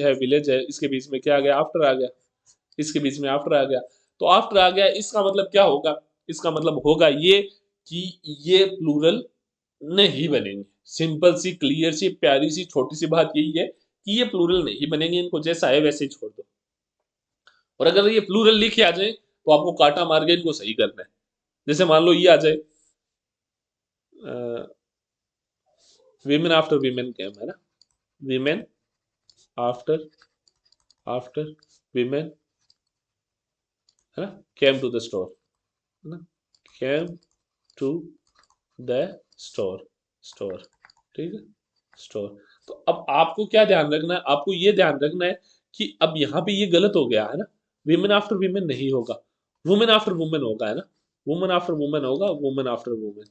है, इसके बीच में क्या आ गया, आफ्टर आ गया, इसके बीच में आफ्टर आ गया। तो आफ्टर आ गया, इसका मतलब क्या होगा, इसका मतलब होगा ये कि ये प्लूरल नहीं बनेंगे। सिंपल सी क्लियर सी प्यारी सी छोटी सी बात यही है कि ये प्लूरल नहीं बनेंगे, इनको जैसा है वैसे ही छोड़ दो। और अगर ये प्लूरल लिखे आ जाए तो आपको काटा मार के इनको सही करना है। जैसे मान लो ये आ जाए विमेन आफ्टर विमेन कैम, है ना, विमेन आफ्टर आफ्टर विमेन, है ना, केम टू द स्टोर, है ना, came to the store, store, ठीक है, स्टोर। तो अब आपको क्या ध्यान रखना है, आपको ये ध्यान रखना है कि अब यहाँ पे ये गलत हो गया है ना, विमेन आफ्टर विमेन नहीं होगा, वुमेन आफ्टर वुमेन होगा, है ना, वुमेन आफ्टर वुमेन होगा, women after women,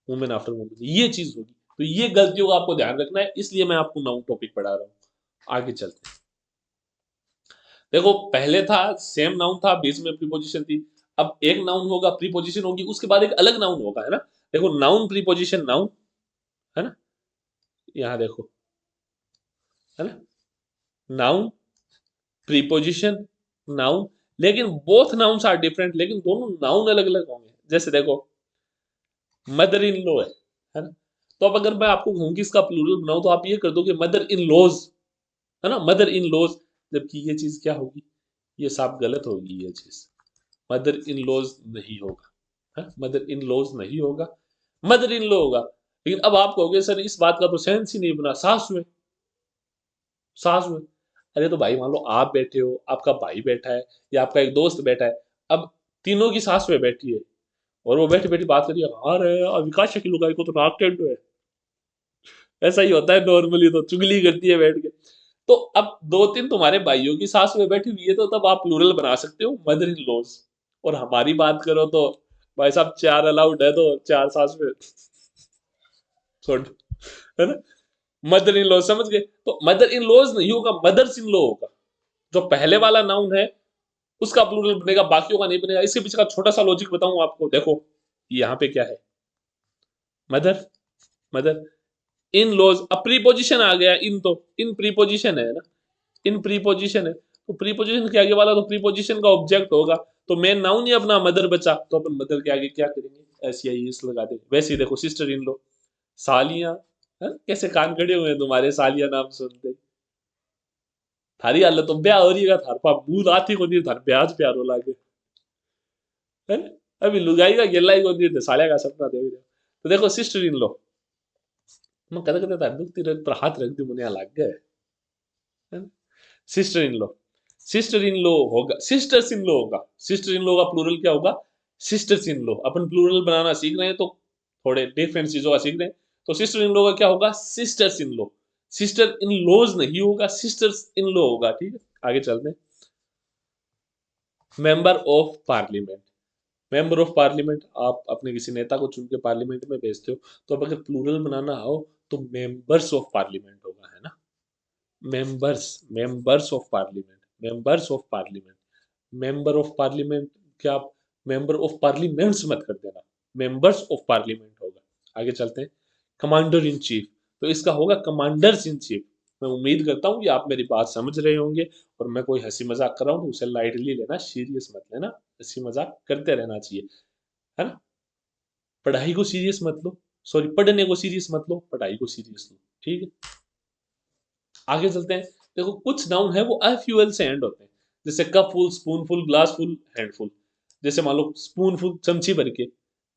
women after women, ये चीज होगी। तो ये गलतियों का आपको ध्यान रखना है, इसलिए मैं आपको नाउन टॉपिक पढ़ा रहा हूँ। आगे चलते हैं, देखो पहले था सेम नाउन था, बीच में प्रीपोजिशन थी। अब एक नाउन होगा, प्रीपोजिशन होगी, उसके बाद एक अलग नाउन होगा, है ना। देखो नाउन प्रीपोजिशन नाउन, है ना, यहाँ देखो, है ना, नाउन प्रीपोजिशन नाउन, लेकिन बोथ नाउन्स आर डिफरेंट, लेकिन दोनों नाउन अलग अलग होंगे। जैसे देखो मदर इन लॉ है ना, तो अब अगर मैं आपको कहूँ कि इसका प्लूरल बनाओ तो आप ये कर दो कि मदर इन लॉज, है ना, मदर इन लॉज, जबकि ये चीज क्या होगी, ये साफ गलत होगी ये चीज। मदर इन लॉज नहीं होगा, मदर इन लॉज नहीं होगा, मदर इन लॉ होगा। लेकिन अब आप कहोगे सर इस बात का तो सेंस ही नहीं बना, सास हुए, सास हुए। अरे तो भाई मान लो आप बैठे हो, आपका भाई बैठा है, या आपका एक दोस्त बैठा है, अब तीनों की सास हुए बैठी है, और वो बैठी बैठी बात करिए, हाँ रे विकास शकील लुगाई को तो नाक टेंट है। ऐसा ही होता है नॉर्मली, तो चुगली करती है बैठ के। तो अब दो तीन तुम्हारे भाइयों की सास में बैठी हुई है, तो तब आप प्लूरल बना सकते हो मदर इन लॉज। और हमारी बात करो तो भाई साहब चार अलाउड है, तो चार सास में छोड़, है ना। मदर इन लॉ समझ गए, तो मदर इन लॉज नहीं होगा, मदर्स इन लॉ होगा। जो पहले वाला नाउन है उसका प्लूरल बनेगा, बाकियों का नहीं बनेगा। इसके पीछे का छोटा सा लॉजिक बताऊं आपको, देखो यहाँ पे क्या है, मदर, मदर इन लॉज, अब प्रीपोजिशन आ गया, इन तो इन प्रीपोजिशन है ना, इन प्रीपोजिशन है, तो प्रीपोजिशन के आगे वाला तो प्रीपोजिशन का ऑब्जेक्ट होगा, तो मेन नाउन ही अपना मदर बचा, तो अपन मदर के आगे क्या करेंगे, ऐसी आई एस लगा देंगे। वैसे ही देखो सिस्टर इन लो, सालियां, कैसे कान खड़े हुए हैं तुम्हारे सालिया नाम सुनते ही। थारी हालत तो ब्याह हो रही है, थार पा बूद आती को नहीं, थार ब्याज प्यारो लागे, है ना? अभी लुगाई का गेला ही को नहीं थे, सालिया का सपना देख रहे हो। तो देखो सिस्टर इन लो, मैं कदे कदे तार दुखती रह पर हाथ रख दी मुनिया लाग गए, है ना। Sister in law, sister in law होगा, सिस्टर्स इन लॉ होगा। सिस्टर इन लॉ का प्लूरल क्या होगा, सिस्टर्स इन लॉ। अपन प्लूरल बनाना सीख रहे हैं तो थोड़े डिफरेंट चीजों का सीख रहे हैं। तो सिस्टर इन लॉ का क्या होगा, sisters in law. Sister in laws नहीं होगा, सिस्टर्स इन लॉ होगा। ठीक है, आगे चलते हैं। Member of parliament, member of parliament, आप अपने किसी नेता को चुन के पार्लियामेंट में भेजते हो, तो अब अगर प्लूरल बनाना हो तो मेंबर्स ऑफ पार्लियामेंट होगा, है ना। Members, members of parliament, members of parliament, member of parliament, क्या आप मेंबर ऑफ पार्लियामेंट्स मत कर देना, मेंबर्स ऑफ पार्लियामेंट होगा। आगे चलते हैं। कमांडर इन चीफ, तो इसका होगा कमांडर्स इन चीफ। मैं उम्मीद करता हूँ कि आप मेरी बात समझ रहे होंगे, और मैं कोई हंसी मजाक कर रहा हूँ तो उसे लाइटली लेना, सीरियस मत लेना। हंसी मजाक करते रहना चाहिए, है ना। पढ़ाई को सीरियस मत लो, सॉरी पढ़ने को सीरियस मत लो, पढ़ाई को सीरियस लो। ठीक है, आगे चलते हैं। देखो कुछ नाउन है वो एफ्यूएल से एंड होते हैं, जैसे cup full, spoon full, glass full, handful. जैसे मान लो स्पून फुल चमची भर के,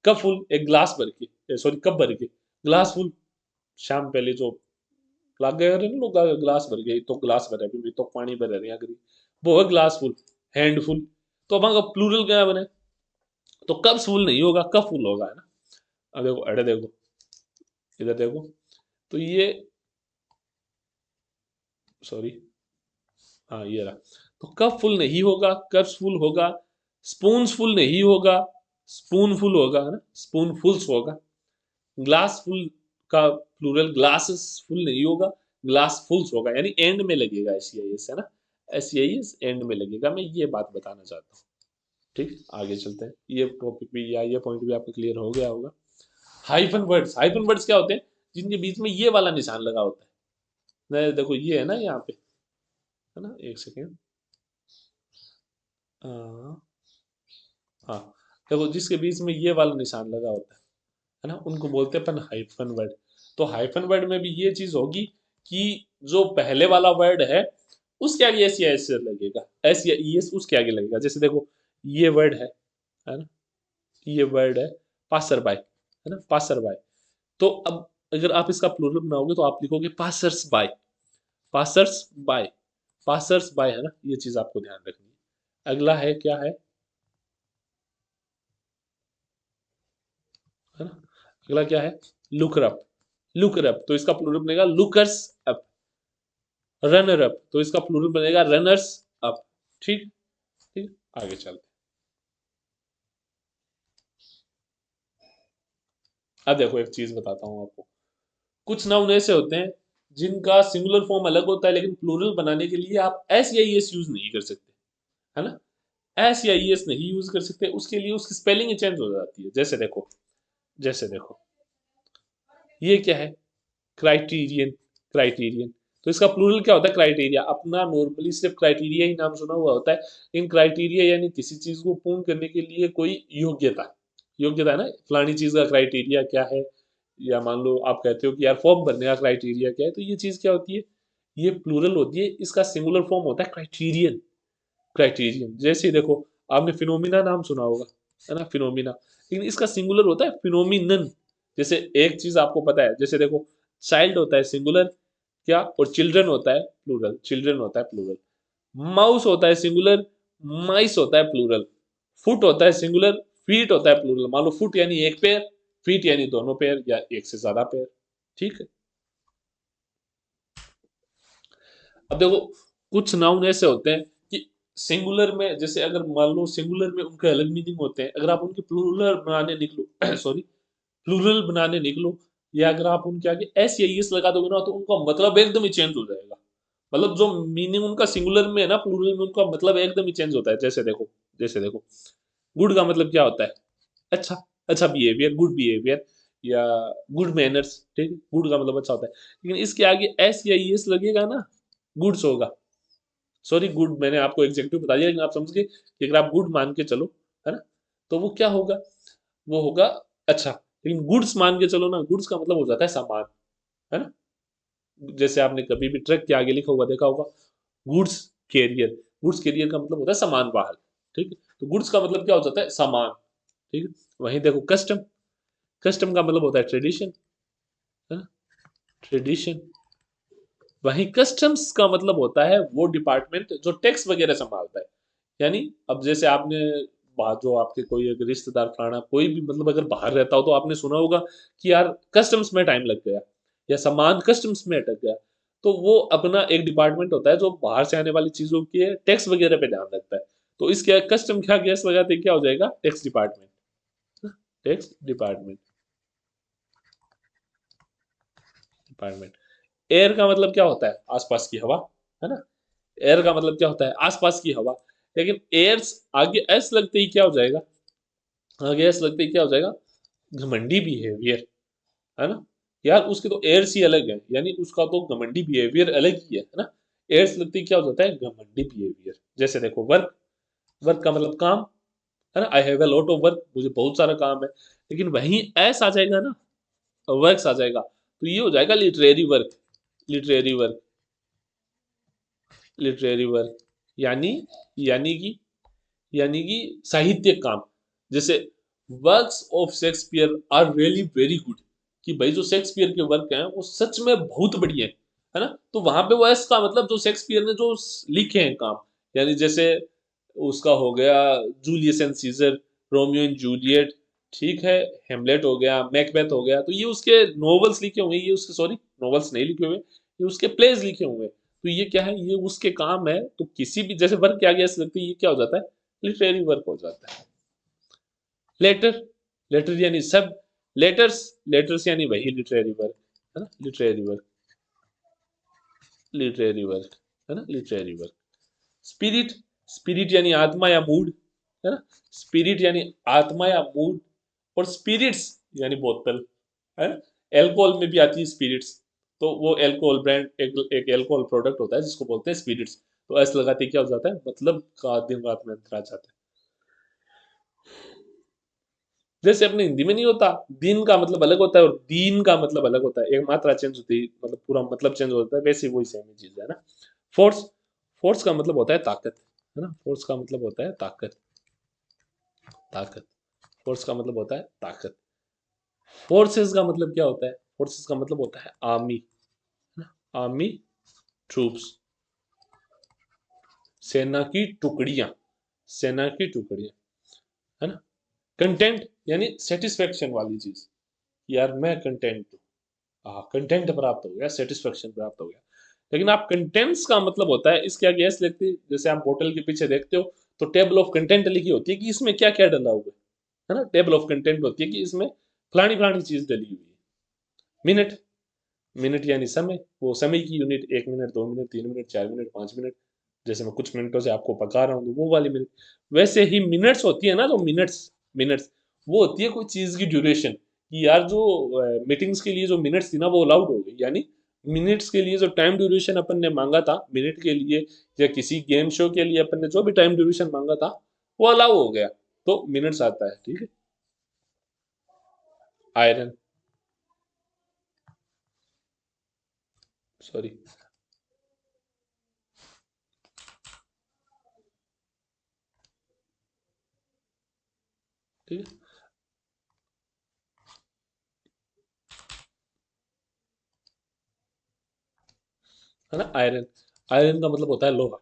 कप फुल एक ग्लास भर के, सॉरी कप भर के, ग्लास फुल शाम पहले जो लाग गए रहे ना लोग, ग्लास भर गए तो ग्लास भर अभी तो पानी भर रहे अगर वो है ग्लास फुल, हैंडफुल। तो अब प्लूरल क्या बने, तो कप्स फुल नहीं होगा, कप फुल होगा, है ना। अब देखो, अरे देखो इधर देखो, तो ये सॉरी, हाँ ये रहा, तो कप फुल नहीं होगा, कप्स फुल होगा। स्पून फुल नहीं होगा, स्पून फुल होगा, है ना, स्पून फुल्स होगा। ग्लास फुल का प्लूरल ग्लासेस फुल नहीं होगा, ग्लास फुल्स होगा, यानी एंड में लगेगा एस आई एस, है ना, एस आई एस एंड में लगेगा। मैं ये बात बताना चाहता हूँ। ठीक, आगे चलते हैं। ये टॉपिक भी या ये पॉइंट भी आपको क्लियर हो गया होगा। हाइफन वर्ड्स, हाइफन वर्ड्स क्या होते हैं, जिनके बीच में ये वाला निशान लगा होता है। देखो ये है ना यहाँ पे, है ना, एक सेकेंड, हाँ देखो जिसके बीच में ये वाला निशान लगा होता है ना, उनको बोलते हैं अपन हाइफन वर्ड। तो हाइफन वर्ड में भी ये चीज होगी कि जो पहले वाला वर्ड है उसके आगे एस या एस लगेगा, एस या ई एस उसके आगे लगेगा। जैसे देखो ये वर्ड है ना, ये वर्ड है पासर बाय, है ना, पासर बाय। तो अब अगर आप इसका प्लूरल बनाओगे तो आप लिखोगे passers bye, passers bye, passers bye, है ना। ये चीज आपको ध्यान रखनी है। अगला है क्या है ना, अगला क्या है, लुकर अप, लुकर अप, तो इसका प्लूरल बनेगा लुकर्स अप। रनर अप, तो इसका प्लूरल बनेगा रनर्स अप। ठीक, ठीक, आगे चलते। अब देखो एक चीज बताता हूँ आपको, कुछ नाउन ऐसे होते हैं जिनका सिंगुलर फॉर्म अलग होता है, लेकिन प्लूरल बनाने के लिए आप एस या एस यूज नहीं कर सकते, है ना। एस या एस नहीं यूज कर सकते, उसके लिए उसकी स्पेलिंग ही चेंज हो जाती है। जैसे देखो, जैसे देखो ये क्या है, क्राइटेरियन, क्राइटेरियन, तो इसका प्लूरल क्या होता है? क्राइटेरिया। अपना नॉर्मली सिर्फ क्राइटेरिया ही नाम सुना हुआ होता है। इन क्राइटेरिया यानी किसी चीज को पूर्ण करने के लिए कोई योग्यता, योग्यता है ना, फलानी चीज का क्राइटेरिया क्या है, या मान लो आप कहते हो कि यार फॉर्म भरने का क्राइटेरिया क्या है, तो ये चीज क्या होती है? ये प्लूरल होती है। इसका सिंगुलर फॉर्म होता है क्राइटेरियन। क्राइटेरियन जैसे देखो, आपने फिनोमिना नाम सुना होगा, है ना, फिनोमिना, लेकिन इसका सिंगुलर होता है फिनोमिनन। जैसे एक चीज आपको पता है, जैसे देखो, चाइल्ड होता है सिंगुलर क्या, और चिल्ड्रन होता है प्लूरल, चिल्ड्रन होता है प्लूरल। माउस होता है सिंगुलर, माइस होता है प्लूरल। फुट होता है सिंगुलर, फीट होता है प्लूरल। मान लो फुट यानी एक पैर, फीट यानी दोनों पैर या एक से ज्यादा पैर। ठीक है। अब देखो, कुछ नाउन ऐसे होते हैं कि सिंगुलर में, जैसे अगर मान लो सिंगुलर में उनके अलग मीनिंग होते हैं, अगर आप उनके प्लूरल बनाने निकलो सॉरी, प्लूरल बनाने निकलो, या अगर आप उनके आगे एस या एस लगा दोगे ना, तो उनका मतलब एकदम ही चेंज हो जाएगा। मतलब जो मीनिंग उनका सिंगुलर में है ना, प्लूरल में उनका मतलब एकदम ही चेंज होता है। जैसे देखो, गुड का मतलब क्या होता है? अच्छा, अच्छा बिहेवियर, गुड बिहेवियर, या गुड मैनर्स। ठीक है, गुड का मतलब अच्छा होता है। लेकिन इसके आगे एस या एस लगेगा ना, गुड्स होगा। सॉरी, गुड मैंने आपको एग्जेक्टिव बता दिया, लेकिन आप समझ गए कि अगर आप गुड मान के चलो, है ना, तो वो क्या होगा? वो होगा अच्छा। लेकिन गुड्स मान के चलो ना, गुड्स का मतलब हो जाता है सामान, है ना। जैसे आपने कभी भी ट्रक के आगे लिखा हुआ देखा होगा, गुड्स कैरियर। गुड्स कैरियर का मतलब होता है सामान वाहन। ठीक है, तो गुड्स का मतलब क्या हो जाता है? सामान। ठीक है। वहीं देखो, कस्टम, कस्टम का मतलब होता है ट्रेडिशन, है ना, ट्रेडिशन। वहीं कस्टम्स का मतलब होता है वो डिपार्टमेंट जो टैक्स वगैरह संभालता है। यानी अब जैसे आपने बात, जो आपके कोई अगर रिश्तेदार फलाना कोई भी मतलब अगर बाहर रहता हो, तो आपने सुना होगा कि यार कस्टम्स में टाइम लग गया, या सामान कस्टम्स में अटक गया। तो वो अपना एक डिपार्टमेंट होता है जो बाहर से आने वाली चीजों के टैक्स वगैरह पे ध्यान रखता है। तो इसके कस्टम क्या गैस लगाते क्या हो जाएगा? Tax department, tax department, department. Air का मतलब क्या होता है? आसपास की हवा, है ना। एयर का मतलब क्या होता है? आसपास की हवा। लेकिन एयर्स आगे एस लगते ही क्या हो जाएगा? आगे एस लगते ही क्या हो जाएगा? घमंडी बिहेवियर, है ना। यार उसके तो एयर्स ही अलग है, यानी उसका तो घमंडी बिहेवियर अलग ही है ना। एयर्स लगते ही क्या हो जाता है? घमंडी बिहेवियर। जैसे देखो, वर्क, वर्क का मतलब काम, है ना। I have a lot of work, मुझे बहुत सारा काम है। लेकिन वहीं एस आ जाएगा ना, वर्क्स आ जाएगा, तो ये हो जाएगा literary work, literary work, literary work. यानी यानी कि यानी कि साहित्यिक काम। जैसे works of Shakespeare are really very good, कि भाई जो शेक्सपियर के वर्क हैं वो सच में बहुत बढ़िया है ना। तो वहां पे वो इसका मतलब जो शेक्सपियर ने जो लिखे हैं काम, यानी जैसे उसका हो गया Julius and seizure, Romeo and Juliet, ठीक है, हेमलेट हो गया, मैकबेथ हो गया, तो ये उसके नॉवेल्स लिखे हुए हैं, ये उसके, सॉरी, नॉवेल्स नहीं लिखे हुए, ये उसके प्लेज लिखे हुए हैं। तो ये क्या है? ये उसके काम है। तो किसी भी जैसे वर्क के आगे ऐसे लगता है, ये क्या हो जाता है? लिटरेरी वर्क हो जाता है। लेटर, लेटर यानी सब, लेटर्स, लेटर्स यानी वही लिटरेरी वर्क, है ना, लिटरेरी वर्क, लिटरेरी वर्क, है ना, लिटरेरी वर्क। स्पिरिट, स्पिरिट यानी आत्मा या मूड, है ना। स्पिरिट यानी आत्मा या मूड। और स्पिरिट्स यानी बोतल, है ना। एल्कोहल में भी आती है स्पिरिट्स। तो वो एल्कोहल ब्रांड, एक एल्कोहल प्रोडक्ट होता है जिसको बोलते हैं स्पिरिट्स। तो ऐसा लगाते क्या हो जाता है? मतलब का दिमाग में अंतर आ जाता है। जैसे अपने हिंदी में नहीं होता, दिन का मतलब अलग होता है और दीन का मतलब अलग होता है, एक मात्रा चेंज होती है, मतलब पूरा मतलब चेंज होता है, वैसे वही सेम चीज है ना। फोर्स, फोर्स का मतलब होता है ताकत, है ना। फोर्स का मतलब होता है ताकत, ताकत। फोर्स का मतलब होता है ताकत। फोर्सेस का मतलब क्या होता है? फोर्सेस का मतलब होता है आर्मी, आर्मी, ट्रूप्स, सेना की टुकड़ियां, सेना की टुकड़ियां, है ना। कंटेंट यानी सेटिस्फेक्शन वाली चीज, यार मैं कंटेंट हूँ, हाँ, कंटेंट प्राप्त हो गया, सेटिस्फेक्शन प्राप्त हो गया। लेकिन आप कंटेंट्स का मतलब होता है, इसके आगे एस लिखते, जैसे आप बोतल के पीछे देखते हो, तो टेबल ऑफ कंटेंट लिखी होती है कि इसमें क्या क्या डला हुआ है ना। टेबल ऑफ कंटेंट होती है कि इसमें फलानी फलानी चीज डली हुई है। मिनट, मिनट यानी समय, वो समय की unit, 1 minute, 2 minute, 3 minute, 4 minute, 5 minute. जैसे मैं कुछ मिनटों से आपको पका रहा हूँ, तो वो वाली मिनट। वैसे ही मिनट्स होती है ना, जो मिनट्स, मिनट्स, वो होती है कोई चीज की ड्यूरेशन, कि यार जो मीटिंग्स के लिए जो मिनट्स थी ना, वो अलाउड हो गई, यानी मिनट्स के लिए जो टाइम ड्यूरेशन अपन ने मांगा था मिनट के लिए या किसी गेम शो के लिए अपन ने जो भी टाइम ड्यूरेशन मांगा था वो अलाउ हो गया, तो मिनट्स आता है। ठीक है, आयरन, सॉरी, ठीक है है ना। आयरन, आयरन का मतलब होता है लोहा,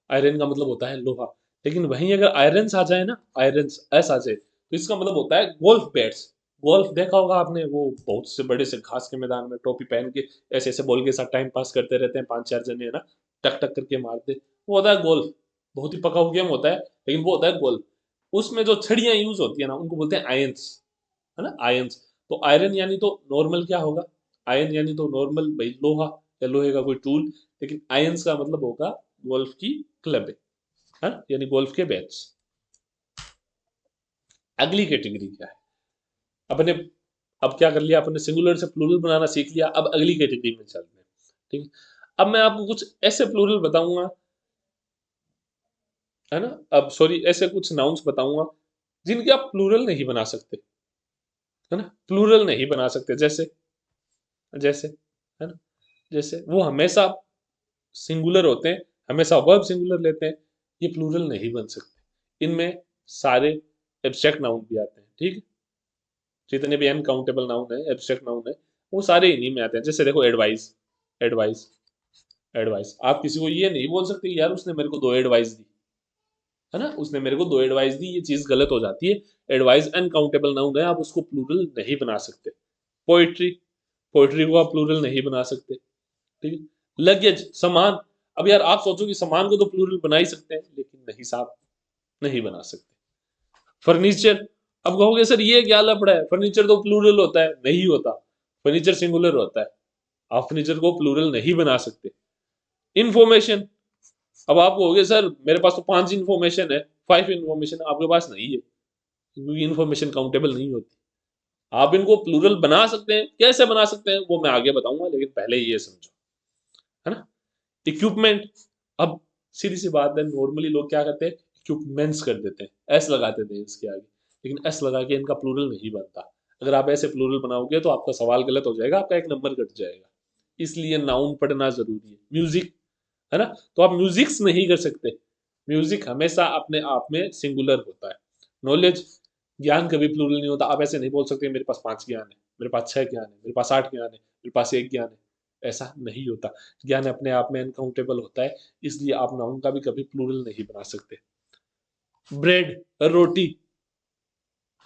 आयरन का मतलब होता है लोहा। लेकिन वहीं अगर आयरन्स आ जाए ना, आयरन्स एस आ जाए, तो इसका मतलब होता है गोल्फ बैट्स। गोल्फ देखा होगा आपने, वो बहुत से बड़े से घास के मैदान में टोपी पहन के ऐसे ऐसे बॉल के साथ टाइम पास करते रहते हैं, पांच चार जने है ना, टक टक करके मारते, वो होता है गोल्फ। बहुत ही पका हुआ गेम होता है, लेकिन वो होता है गोल्फ। उसमें जो छड़ियां यूज होती है ना, उनको बोलते हैं आयंस, है ना, आयंस। तो आयरन यानी तो नॉर्मल क्या होगा, आयन यानी तो नॉर्मल भाई लोहा या लोहे का कोई टूल। लेकिन आयंस का मतलब होगा गोल्फ की क्लब है ना, यानी गोल्फ के बैट्स। अगली कैटेगरी क्या है, अपने, अब क्या कर लिया अपने, सिंगुलर से प्लूरल बनाना सीख लिया, अब अगली कैटेगरी में चलते हैं। ठीक है, अब मैं आपको कुछ ऐसे प्लूरल बताऊंगा, है ना, अब सॉरी ऐसे कुछ नाउन्स बताऊंगा जिनके आप प्लूरल नहीं बना सकते, है ना, प्लूरल नहीं बना सकते। जैसे, जैसे, है ना, जैसे वो हमेशा सिंगुलर होते हैं, हमेशा वर्ब सिंगुलर लेते हैं, ये प्लूरल नहीं बन सकते। इनमें सारे एब्स्ट्रैक्ट नाउन भी आते हैं। ठीक है, जितने भी अनकाउंटेबल नाउन है, एब्स्ट्रैक्ट नाउन है, वो सारे इन्हीं में आते हैं। जैसे देखो एडवाइस, एडवाइस, एडवाइस, आप किसी को ये नहीं बोल सकते कि यार उसने मेरे को दो एडवाइस दी, है ना, उसने मेरे को दो एडवाइस दी, ये चीज गलत हो जाती है। एडवाइस अनकाउंटेबल नाउन है, आप उसको प्लूरल नहीं बना सकते। पोइट्री, पोइट्री को आप प्लूरल नहीं बना सकते। ठीक है, लगेज, सामान, अब यार आप सोचो कि सामान को तो प्लूरल बना ही सकते हैं, लेकिन नहीं साहब, नहीं बना सकते। फर्नीचर, अब कहोगे सर ये क्या लफड़ा है, फर्नीचर तो प्लूरल होता है, नहीं होता, फर्नीचर सिंगुलर होता है, आप फर्नीचर को प्लूरल नहीं बना सकते। इंफॉर्मेशन, अब आप कहोगे सर मेरे पास तो 5 इंफॉर्मेशन है, 5 इंफॉर्मेशन, आपके पास नहीं है, क्योंकि इंफॉर्मेशन काउंटेबल नहीं होती। आप इनको प्लूरल बना सकते हैं, कैसे बना सकते हैं वो मैं आगे बताऊंगा, लेकिन पहले ये समझो, है ना। इक्विपमेंट, अब सीधी सी बात है, नॉर्मली लोग क्या करते हैं, इक्विपमेंट्स कर देते हैं, एस लगा देते हैं इसके आगे, लेकिन एस लगा के इनका प्लूरल नहीं बनता। अगर आप ऐसे प्लूरल बनाओगे तो आपका सवाल गलत हो जाएगा, आपका एक नंबर कट जाएगा। इसलिए नाउन पढ़ना जरूरी है। म्यूजिक, है ना, तो आप म्यूजिक्स नहीं कर सकते, म्यूजिक हमेशा अपने आप में सिंगुलर होता है। नॉलेज, ज्ञान कभी प्लूरल नहीं होता, आप ऐसे नहीं बोल सकते मेरे पास 5 ज्ञान है, मेरे पास 6 ज्ञान है, मेरे पास 8 ज्ञान है, मेरे पास 1 ज्ञान है, ऐसा नहीं होता। ज्ञान अपने आप में अनकाउंटेबल होता है, इसलिए आप नाउन का भी कभी प्लूरल नहीं बना सकते। ब्रेड, रोटी,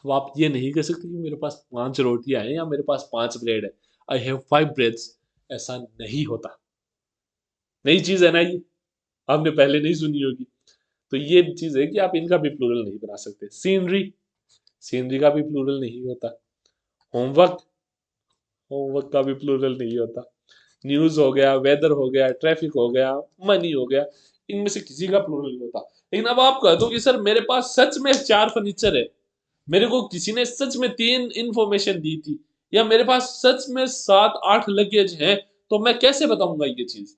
अब आप ये नहीं कह सकते कि मेरे पास 5 रोटियां हैं या मेरे पास 5 ब्रेड है, आई हैव 5 ब्रेड्स, ऐसा नहीं होता। नई चीज है ना ये, आपने पहले नहीं सुनी होगी। तो ये चीज है कि आप इनका भी प्लूरल नहीं बना सकते। सीनरी, सीनरी का भी प्लूरल नहीं होता। होमवर्क, होमवर्क का भी प्लूरल नहीं होता। न्यूज हो गया, वेदर हो गया, ट्रैफिक हो गया, मनी हो गया, इनमें से किसी का प्लूरल नहीं होता। लेकिन अब आप कह दो कि सर मेरे पास सच में 4 फर्नीचर है, मेरे को किसी ने सच में 3 इंफॉर्मेशन दी थी, या मेरे पास सच में 7-8 लगेज हैं, तो मैं कैसे बताऊंगा ये चीज।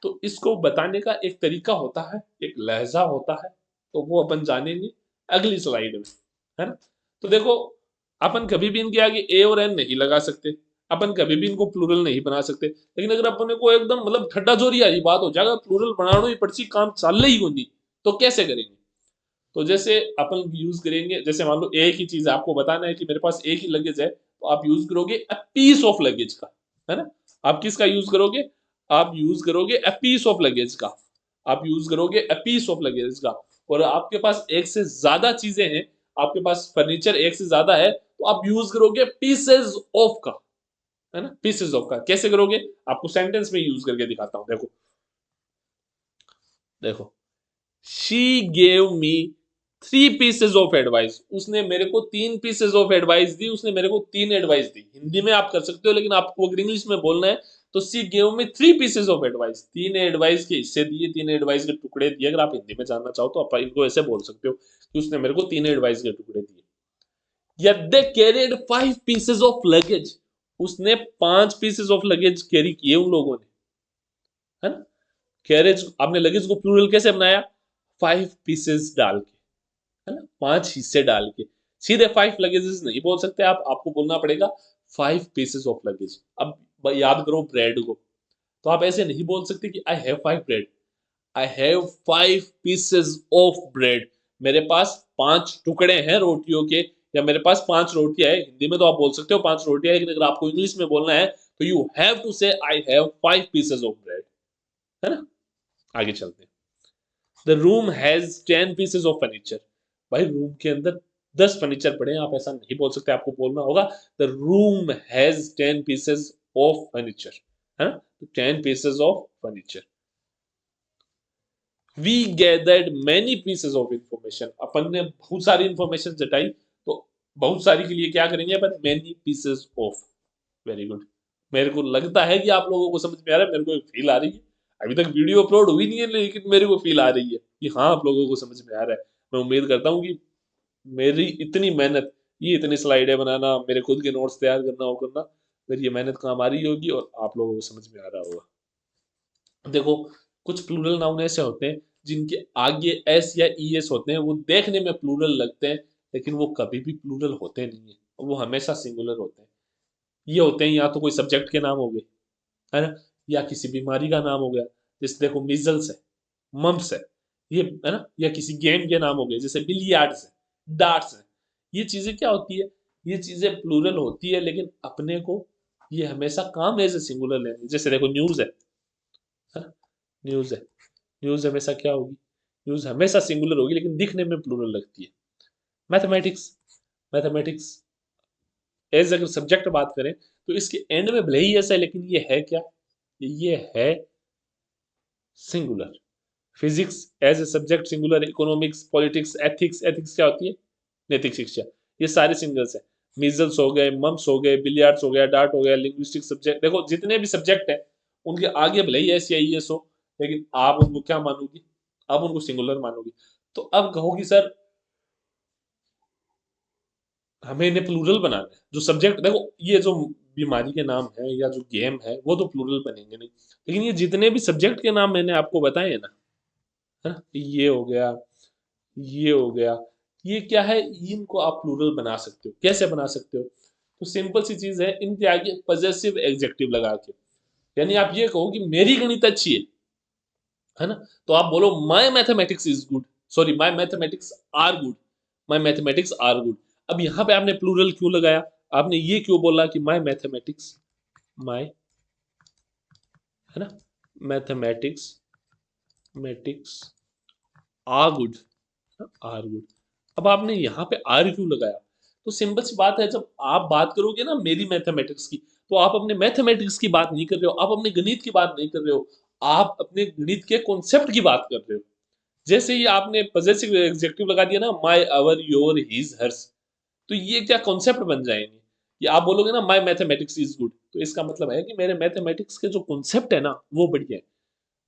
तो इसको बताने का एक तरीका होता है, एक लहजा होता है, तो वो अपन जानेंगे अगली स्लाइड में, है ना। तो देखो, अपन कभी भी इनके आगे ए और एन नहीं लगा सकते, अपन कभी भी इनको प्लूरल नहीं बना सकते। लेकिन अगर अपन को एकदम मतलब ठड्डा जोरी वाली बात हो जाएगा, प्लूरल बनाना ही पड़ची, काम चल ही होनी, तो कैसे करेंगे। तो जैसे अपन यूज करेंगे, जैसे मान लो एक ही चीज आपको बताना है कि मेरे पास एक ही लगेज है, तो आप यूज करोगे अ पीस ऑफ लगेज का, है ना। आप किसका यूज करोगे, आप यूज करोगे अ पीस ऑफ लगेज का, आप यूज करोगे अ पीस ऑफ लगेज का। और आपके पास एक से ज्यादा चीजें हैं, आपके पास फर्नीचर एक से ज्यादा है, तो आप यूज करोगे पीसेज ऑफ का, है ना, पीसेज ऑफ का। कैसे करोगे, आपको सेंटेंस में यूज करके दिखाता हूं। देखो, देखो, she gave me 3 pieces of advice, उसने मेरे को 3 पीसेज ऑफ एडवाइस दी, उसने मेरे को 3 एडवाइस दी। हिंदी में आप कर सकते हो, लेकिन आपको अगर इंग्लिश में बोलना है तो she gave me 3 pieces of advice, 3 advice के हिस्से दिए, 3 एडवाइस के टुकड़े दिए। अगर आप हिंदी में जानना चाहो तो आप इनको ऐसे बोल सकते हो कि उसने मेरे को 3 एडवाइस के टुकड़े दिए। या दे कैरिड 5 पीसेज ऑफ लगेज, उसने 5 पीसेस ऑफ लगेज कैरी किए उन लोगों ने, है ना। कैरेज, आपने लगेज को प्लूरल कैसे बनाया, 5 पीसेस डाल के, है ना, 5 हिस्से डाल के। सीधे 5 लगेजेस नहीं बोल सकते आप, आपको बोलना पड़ेगा 5 पीसेस ऑफ लगेज। अब याद करो ब्रेड को, तो आप ऐसे नहीं बोल सकते कि I have 5 bread, I have 5 pieces of bread. मेरे पास 5 टुकड़े हैं रोटियों के, या मेरे पास 5 रोटियां है। हिंदी में तो आप बोल सकते हो 5 रोटियां, लेकिन अगर आपको इंग्लिश में बोलना है तो यू हैव टू से I have 5 pieces of bread, है ना। आगे चलते हैं। The room has 10 pieces of furniture. भाई रूम के अंदर 10 फर्नीचर पड़े हैं, आप ऐसा नहीं बोल सकते, आपको बोलना होगा the room has 10 pieces of furniture, है ना, 10 pieces of furniture. We gathered many pieces of information, अपन ने बहुत सारी इंफॉर्मेशन जुटाई, तो बहुत सारी के लिए क्या करेंगे अपन, many pieces of. Very good. मेरे को लगता है कि आप लोगों को समझ में आ रहा है, मेरे को एक फील आ रही है। अभी तक वीडियो अपलोड हुई नहीं है, लेकिन मेरे को फील आ रही है कि हाँ आप लोगों को समझ में आ रहा है। मैं उम्मीद करता हूँ कि मेरी इतनी मेहनत, ये इतनी स्लाइडें बनाना, मेरे खुद के नोट्स तैयार करना वो करना, मेरी ये मेहनत काम आ रही होगी और आप लोगों को समझ में आ रहा होगा। देखो, कुछ प्लूरल नाउन ऐसे होते हैं जिनके आगे एस या ई एस होते हैं, वो देखने में प्लूरल लगते हैं, लेकिन वो कभी भी प्लूरल होते नहीं है, वो हमेशा सिंगुलर होते हैं। ये होते हैं या तो कोई सब्जेक्ट के नाम हो गए, है ना, या किसी बीमारी का नाम हो गया, जैसे देखो मिजल्स है, मम्प्स है, ये है ना, या किसी गेम के नाम हो गए जैसे बिलियर्ड्स है, डार्ट्स है। ये चीजें क्या होती है, ये चीजें प्लूरल होती है, लेकिन अपने को ये हमेशा काम एज ए सिंगुलर लेनी। जैसे देखो न्यूज है ना, न्यूज है, न्यूज हमेशा क्या होगी, न्यूज हमेशा सिंगुलर होगी, लेकिन दिखने में प्लूरल लगती है। मैथमेटिक्स, मैथमेटिक्स एज अगर सब्जेक्ट बात करें तो इसके एंड में भले ही ऐसा है, लेकिन ये है क्या, ये है singular. Physics as a subject singular, economics, politics, ethics, ethics क्या होती है, नैतिक शिक्षा, ये सारे सिंगल्स हैं। मीजल्स हो गए, मम्स हो गए, बिलियर्ड्स हो गया, डार्ट हो गया, लिंग्विस्टिक सब्जेक्ट, देखो जितने भी सब्जेक्ट है उनके आगे भले ही एस या ई एस हो, लेकिन आप उनको क्या मानोगी, आप उनको सिंगुलर मानोगी। तो अब कहोगी सर हमें इन्हें प्लूरल बनाना है, जो सब्जेक्ट, देखो ये जो बीमारी के नाम है या जो गेम है वो तो प्लूरल बनेंगे नहीं, लेकिन ये जितने भी सब्जेक्ट के नाम मैंने आपको बताए हैं ना, है ना, ये हो गया, ये हो गया, ये क्या है, इनको आप प्लूरल बना सकते हो। कैसे बना सकते हो, तो सिंपल सी चीज है, इनके आगे पजेसिव एडजेक्टिव लगा के, यानी आप ये कहो कि मेरी गणित अच्छी है ना, तो आप बोलो my mathematics is good, sorry my mathematics are good, my mathematics are good. अब यहाँ पे आपने प्लूरल क्यों लगाया, आपने ये क्यों बोला कि माय मैथमेटिक्स, माय, है ना, mathematics, matics are good, are good. अब आपने यहाँ पे आर क्यों लगाया, तो सिंपल सी बात है, जब आप बात करोगे ना मेरी मैथमेटिक्स की, तो आप अपने मैथमेटिक्स की बात नहीं कर रहे हो, आप अपने गणित की बात नहीं कर रहे हो, आप अपने गणित के कॉन्सेप्ट की बात कर रहे हो। जैसे ही आपने पजेसिव एडजेक्टिव लगा दिया ना, my, our, your, his, hers, तो ये क्या कॉन्सेप्ट बन जाएंगे। ये आप बोलोगे ना माय मैथमेटिक्स इज गुड, तो इसका मतलब है कि मेरे मैथमेटिक्स के जो कॉन्सेप्ट है ना वो बढ़िया है।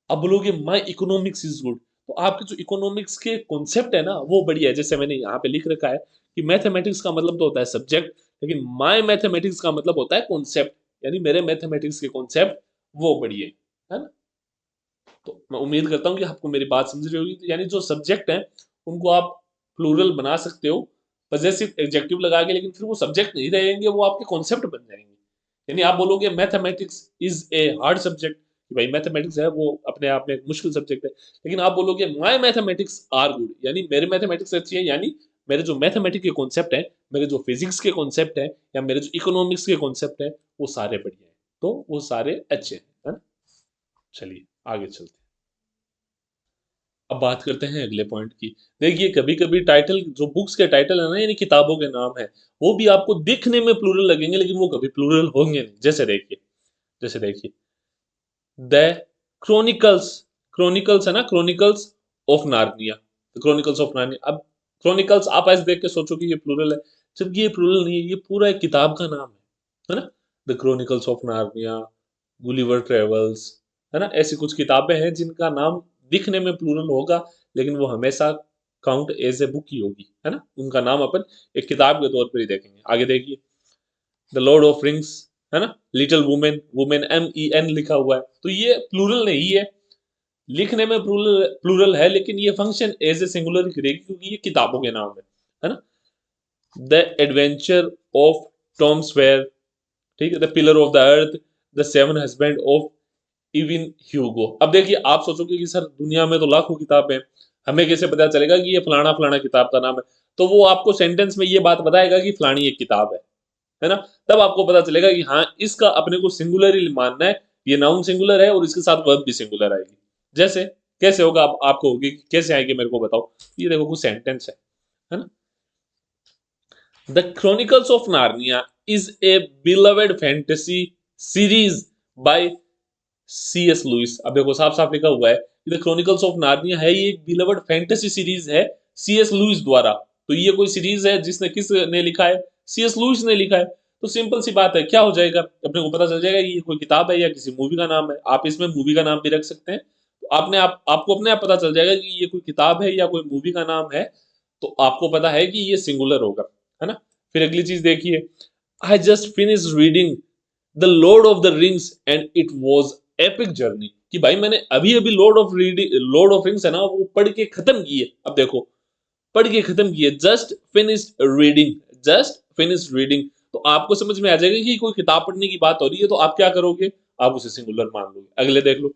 अब बोलोगे माय इकोनॉमिक्स इज गुड, तो आपके जो इकोनॉमिक्स के कॉन्सेप्ट है ना वो बढ़िया है। जैसे मैंने यहाँ पे लिख रखा है कि मैथमेटिक्स का मतलब तो होता है सब्जेक्ट, लेकिन माय मैथमेटिक्स का मतलब होता है कॉन्सेप्ट, यानी मेरे मैथमेटिक्स के कॉन्सेप्ट वो बढ़िया है ना। तो मैं उम्मीद करता हूँ कि आपको मेरी बात समझ रही होगी। तो यानी जो सब्जेक्ट है उनको आप प्लूरल बना सकते हो पजेसिव एडजेक्टिव लगा के, लेकिन फिर वो सब्जेक्ट नहीं रहेंगे, वो आपके कॉन्सेप्ट बन जाएंगे। यानी आप बोलोगे mathematics is a hard subject, कि भाई मैथमेटिक्स है वो अपने आप में एक मुश्किल सब्जेक्ट है, लेकिन आप बोलोगे माय मैथमेटिक्स आर गुड, यानी मेरे मैथमेटिक्स अच्छी है, यानी मेरे जो मैथमेटिक्स के कॉन्सेप्ट है, मेरे जो फिजिक्स के कॉन्सेप्ट है, या मेरे जो इकोनॉमिक्स के कॉन्सेप्ट है, वो सारे बढ़िया है, तो वो सारे अच्छे हैं, है ना। चलिए आगे चलते हैं। अब बात करते हैं अगले पॉइंट की। देखिए कभी कभी टाइटल, जो बुक्स के टाइटल है ना, यानी किताबों के नाम है, वो भी आपको दिखने में प्लूरल लगेंगे, लेकिन वो कभी प्लूरल होंगे नहीं। जैसे देखिए द क्रोनिकल्स, क्रोनिकल्स है ना, chronicles of Narnia, chronicles of Narnia. अब क्रोनिकल्स आप ऐसे देख के सोचो कि ये प्लूरल है, जब ये प्लूरल नहीं है, ये पूरा एक किताब का नाम है ना। The chronicles of Narnia, Gulliver travels, है ना, ऐसी कुछ किताबें हैं जिनका नाम दिखने में प्लूरल होगा, लेकिन वो हमेशा काउंट एज ए बुक ही होगी, है ना, उनका नाम अपन एक किताब के तौर पर ही देखेंगे। आगे देखिए द लॉर्ड ऑफ रिंग्स, है ना, लिटिल वुमेन, वुमेन MEN लिखा हुआ है, तो ये प्लूरल नहीं है, लिखने में प्लूरल प्लूरल है, लेकिन ये फंक्शन एज ए सिंगुलर करेगी क्योंकि ये किताबों के नाम है ना। The adventure of Tom Sawyer, ठीक है, the pillar of the earth, the seven husband of Evelyn Hugo. अब देखिए, आप सोचोगे कि सर दुनिया में तो लाखों किताबें हैं, हमें कैसे पता चलेगा कि ये फलाना फलाना किताब का नाम है? तो वो आपको सेंटेंस में ये बात बताएगा कि फलानी एक किताब है ना? तब आपको पता चलेगा कि हाँ, इसका अपने को सिंगुलर ही मानना है, ये नाउन सिंगुलर है और इसके साथ वर्ब भी सिंगुलर आएगी। जैसे कैसे होगा, आपको होगी कैसे आएगी मेरे को बताओ। ये देखो कुछ सेंटेंस है ना। The chronicles of Narnia is a beloved fantasy series by CS Lewis. अब देखो साफ साफ लिखा हुआ है द क्रॉनिकल्स ऑफ नार्निया है, ये एक बिलवर्ड फैंटेसी सीरीज है CS लुइस द्वारा। तो ये कोई सीरीज है जिसने किसने लिखा है? CS लुइस ने लिखा है। तो सिंपल सी बात है, क्या हो जाएगा, अपने को पता चल जाएगा ये कोई किताब है या किसी मूवी का नाम है। आप इसमें मूवी का नाम भी रख सकते हैं, तो आपको अपने आप पता चल जाएगा कि ये कोई किताब है या कोई मूवी का नाम है, तो आपको पता है कि ये सिंगुलर होगा, है ना। फिर अगली चीज देखिए, I just finish reading the Lord of the rings and it was epic journey, कि भाई मैंने अभी अभी लॉर्ड ऑफ रिंग्स है ना, वो पढ़ के खत्म की है। अब देखो, पढ़ के खत्म की है, जस्ट फिनिश रीडिंग। तो आपको समझ में आ जाएगा कि कोई किताब पढ़ने की बात हो रही है, तो आप क्या करोगे, आप उसे सिंगुलर मान लोगे। अगले देख लो,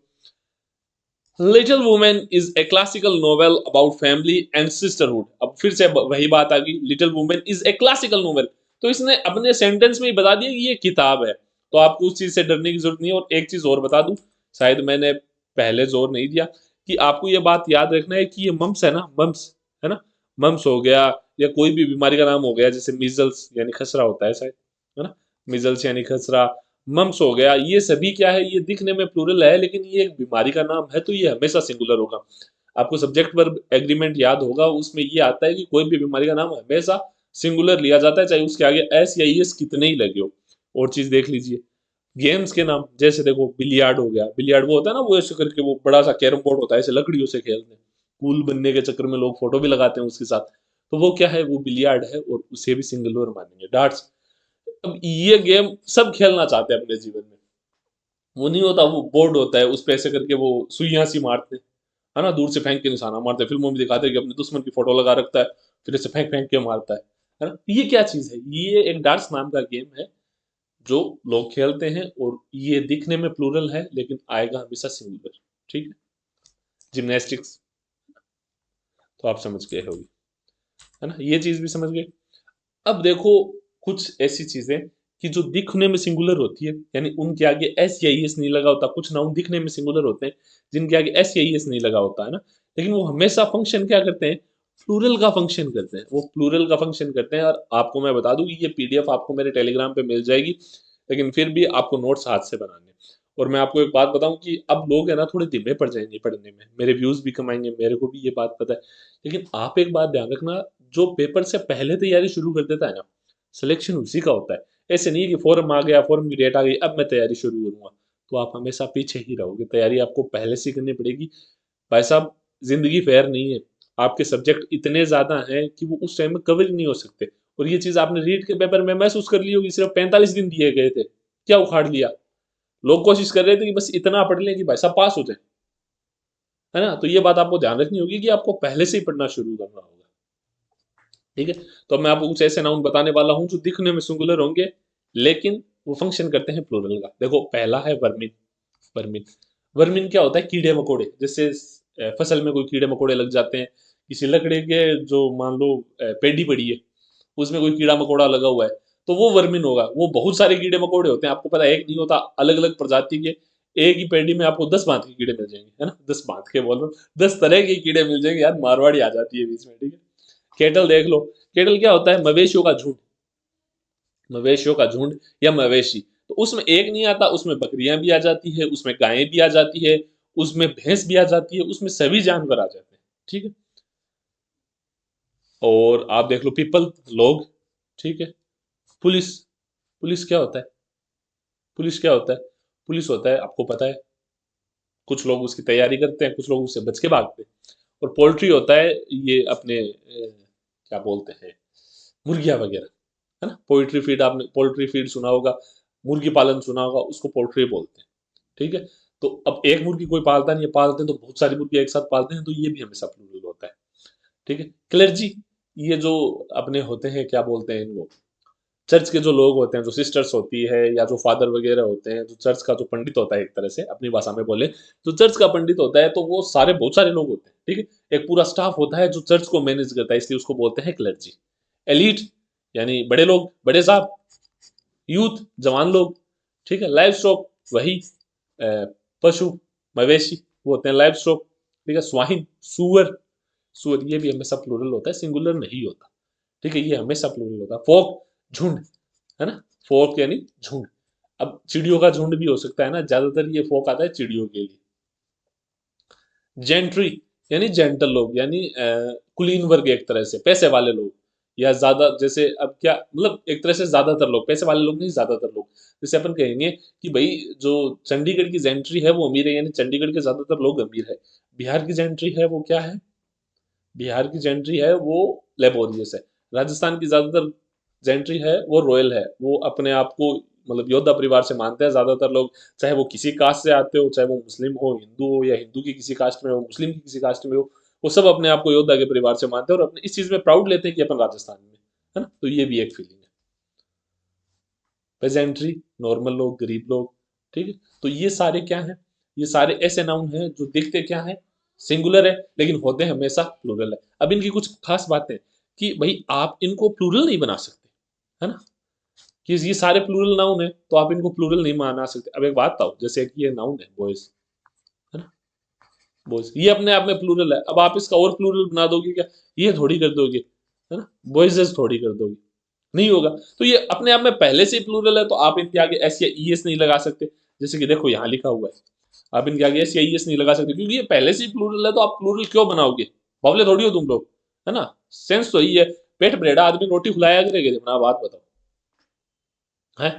little women is a classical novel about family and sisterhood. अब फिर से वही बात आ गई, little women is a classical novel, तो इसने अपने सेंटेंस में ही बता दिया कि ये किताब है, तो आपको उस चीज से डरने की जरूरत नहीं है। और एक चीज और बता दूं, शायद मैंने पहले जोर नहीं दिया, कि आपको ये बात याद रखना है कि ये मम्स है ना, मम्स है ना, मम्स हो गया या कोई भी बीमारी का नाम हो गया, जैसे मीजल्स यानी खसरा होता है शायद, है ना, मीजल्स यानी खसरा, मम्स हो गया, ये सभी क्या है, ये दिखने में प्लूरल है लेकिन ये एक बीमारी का नाम है, तो ये हमेशा सिंगुलर होगा। आपको सब्जेक्ट वर्ब एग्रीमेंट याद होगा, उसमें ये आता है कि कोई भी बीमारी का नाम हमेशा सिंगुलर लिया जाता है, चाहे उसके आगे एस या ईएस कितने ही लगे हो। और चीज देख लीजिए, गेम्स के नाम, जैसे देखो बिलियार्ड हो गया, बिलियार्ड वो होता है ना, वो ऐसे करके वो बड़ा सा कैरम बोर्ड होता है, ऐसे लकड़ियों से खेलते हैं, कूल बनने के चक्कर में लोग फोटो भी लगाते हैं उसके साथ, तो वो क्या है, वो बिलियार्ड है और उसे भी सिंगुलर मानेंगे। डार्ट्स, अब ये गेम सब खेलना चाहते हैं अपने जीवन में, वो नहीं होता, वो बोर्ड होता है, उस पे ऐसे करके वो सुइयां सी मारते हैं, है ना, दूर से फेंक के निशाना मारते हैं, फिल्मों में दिखाते हैं कि अपने दुश्मन की फोटो लगा रखता है, फिर ऐसे फेंक फेंक के मारता है ना। ये क्या चीज है, ये एक डार्ट्स नाम का गेम है जो लोग खेलते हैं, और ये दिखने में प्लूरल है लेकिन आएगा हमेशा सिंगुलर, ठीक है। जिम्नास्टिक्स, तो आप समझ गए होगी, है ना, ये चीज भी समझ गए। अब देखो, कुछ ऐसी चीजें कि जो दिखने में सिंगुलर होती है, यानी उनके आगे एस या ईएस नहीं लगा होता। कुछ नाउन दिखने में सिंगुलर होते हैं जिनके आगे एस या ईएस नहीं लगा होता, है ना, लेकिन वो हमेशा फंक्शन क्या करते हैं, प्लूरल का फंक्शन करते हैं, वो प्लूरल का फंक्शन करते हैं। और आपको मैं बता दूं कि ये पीडीएफ आपको मेरे टेलीग्राम पे मिल जाएगी, लेकिन फिर भी आपको नोट्स हाथ से बनाने। और मैं आपको एक बात बताऊं कि अब लोग है ना थोड़े धीमे पड़ जाएंगे पढ़ने में, मेरे व्यूज भी कम आएंगे, मेरे को भी ये बात पता है, लेकिन आप एक बात ध्यान रखना, जो पेपर से पहले तैयारी शुरू कर देता है ना, सिलेक्शन उसी का होता है। ऐसे नहीं है कि फॉर्म आ गया, फॉर्म की डेट आ गई, अब मैं तैयारी शुरू करूंगा, तो आप हमेशा पीछे ही रहोगे। तैयारी आपको पहले से करनी पड़ेगी। भाई साहब, जिंदगी फेयर नहीं है, आपके सब्जेक्ट इतने ज्यादा हैं कि वो उस टाइम में कवर ही नहीं हो सकते। और ये चीज आपने रीट के पेपर में महसूस कर ली होगी, सिर्फ 45 दिन दिए गए थे, क्या उखाड़ लिया। लोग कोशिश कर रहे थे कि बस इतना पढ़ लें कि भाई साहब पास हो जाए, है ना। तो ये बात आपको ध्यान रखनी होगी कि आपको पहले से ही पढ़ना शुरू करना होगा, ठीक है। तो मैं आपको कुछ ऐसे नाउन बताने वाला हूं जो दिखने में सिंगुलर होंगे लेकिन वो फंक्शन करते हैं प्लूरल का। देखो, पहला है वर्मिन। वर्मिन, वर्मिन क्या होता है, कीड़े मकोड़े। जैसे फसल में कोई कीड़े मकोड़े लग जाते हैं, किसी लकड़ी के जो मान लो पेडी पड़ी है, उसमें कोई कीड़ा मकोड़ा लगा हुआ है, तो वो वर्मिन होगा। वो बहुत सारे कीड़े मकोड़े होते हैं, आपको पता है, एक नहीं होता, अलग अलग प्रजाति के। एक ही पेडी में आपको 10 भांत के कीड़े मिल जाएंगे, है ना, 10 भांत के बोल रहा हूँ, 10 तरह के कीड़े मिल जाएंगे यार, मारवाड़ी आ जाती है बीच में, ठीक है। केटल देख लो, केटल क्या होता है, मवेशियों का झुंड, मवेशियों का झुंड या मवेशी। तो उसमें एक नहीं आता, उसमें बकरियां भी आ जाती है, उसमें गायें भी आ जाती है, उसमें भैंस भी आ जाती है, उसमें सभी जानवर आ जाते हैं, ठीक है। और आप देख लो पीपल, लोग, ठीक है। पुलिस, पुलिस क्या होता है, पुलिस क्या होता है, पुलिस होता है, आपको पता है, कुछ लोग उसकी तैयारी करते हैं, कुछ लोग उससे बच के भागते हैं। और पोल्ट्री होता है, ये अपने क्या बोलते हैं, मुर्गियां वगैरह, है ना। पोल्ट्री फीड, आपने पोल्ट्री फीड सुना होगा, मुर्गी पालन सुना होगा, उसको पोल्ट्री बोलते हैं। ठीक है, तो अब एक मुर्गी कोई पालता नहीं है, पालते हैं तो बहुत सारी मुर्गी एक साथ पालते हैं, तो ये भी हमेशा प्लूरल होता है। ठीक है, क्लर्जी, ये जो अपने होते हैं, क्या बोलते हैं इनको, चर्च के जो लोग होते हैं, जो सिस्टर्स होती है या जो फादर वगैरह होते हैं, जो चर्च का जो पंडित होता है, एक तरह से अपनी भाषा में बोले, जो चर्च का पंडित होता है, तो वो सारे बहुत सारे लोग होते हैं। ठीक है, एक पूरा स्टाफ होता है जो चर्च को मैनेज करता है, इसलिए उसको बोलते हैं क्लर्जी। एलीट यानी बड़े लोग, बड़े साहब। यूथ जवान लोग। ठीक है, लाइव स्टॉक वही पशु, मवेशी, वो होते हैं लाइव स्टॉक। ठीक है, स्वाहिन, सुअर। सुअर ये भी हमेशा प्लूरल होता है, सिंगुलर नहीं होता। ठीक है, ये हमेशा प्लूरल होता है। फोक, झुंड, है ना, फोक यानी झुंड। अब चिड़ियों का झुंड भी हो सकता है ना, ज्यादातर ये फोक आता है चिड़ियों के लिए। जेंट्री यानी जेंटल लोग, यानी कुलीन वर्ग, एक तरह से पैसे वाले लोग, या ज्यादा, जैसे अब क्या मतलब, एक तरह से ज्यादातर लोग, पैसे वाले लोग नहीं, ज्यादातर लोग। जैसे अपन कहेंगे कि भाई जो चंडीगढ़ की जेंट्री है वो अमीर है, यानी चंडीगढ़ के ज्यादातर लोग अमीर है। बिहार की जेंट्री है वो क्या है, बिहार की जेंट्री है वो लेबोरियस है। राजस्थान की ज्यादातर जेंट्री है वो रॉयल है, वो अपने आप को मतलब योद्धा परिवार से मानते हैं ज्यादातर लोग, चाहे वो किसी कास्ट से आते हो, चाहे वो मुस्लिम हो, हिंदू हो, या हिंदू की किसी कास्ट में हो, मुस्लिम की किसी कास्ट में हो, वो सब अपने आप को योद्धा के परिवार से मानते हैं और अपने इस चीज में प्राउड लेते हैं कि अपन राजस्थान में, है ना, तो ये भी एक फीलिंग है। पेजेंट्री, नॉर्मल लोग, गरीब लोग। ठीक है, तो ये सारे क्या हैं, ये सारे ऐसे नाउन हैं जो दिखते क्या है, सिंगुलर है, लेकिन होते हमेशा प्लूरल है। अब इनकी कुछ खास बातें कि भाई आप इनको प्लूरल नहीं बना सकते, है ना, कि ये सारे प्लूरल नाउन है तो आप इनको प्लूरल नहीं बना सकते। अब एक बात बताओ, जैसे कि ये नाउन है बॉयज, है ना, बॉयज ये अपने आप में प्लूरल है, अब आप इसका और प्लूरल बना दोगे क्या, ये थोड़ी कर दोगे, है ना, बॉयजेस थोड़ी कर दोगे, नहीं होगा। तो ये अपने आप में पहले से ही प्लूरल है, तो आप इनके आगे एस या ई एस नहीं लगा सकते। जैसे कि देखो यहाँ लिखा हुआ है, आप इनके आगे एस या ई एस नहीं लगा सकते, क्योंकि ये पहले से ही प्लूरल है, तो आप प्लूरल क्यों बनाओगे, बावले थोड़ी हो तुम लोग, है ना। सेंस तो यही है, पेट भरेड़ा आदमी रोटी खिलाया करेगा, अपना बात बताओ, है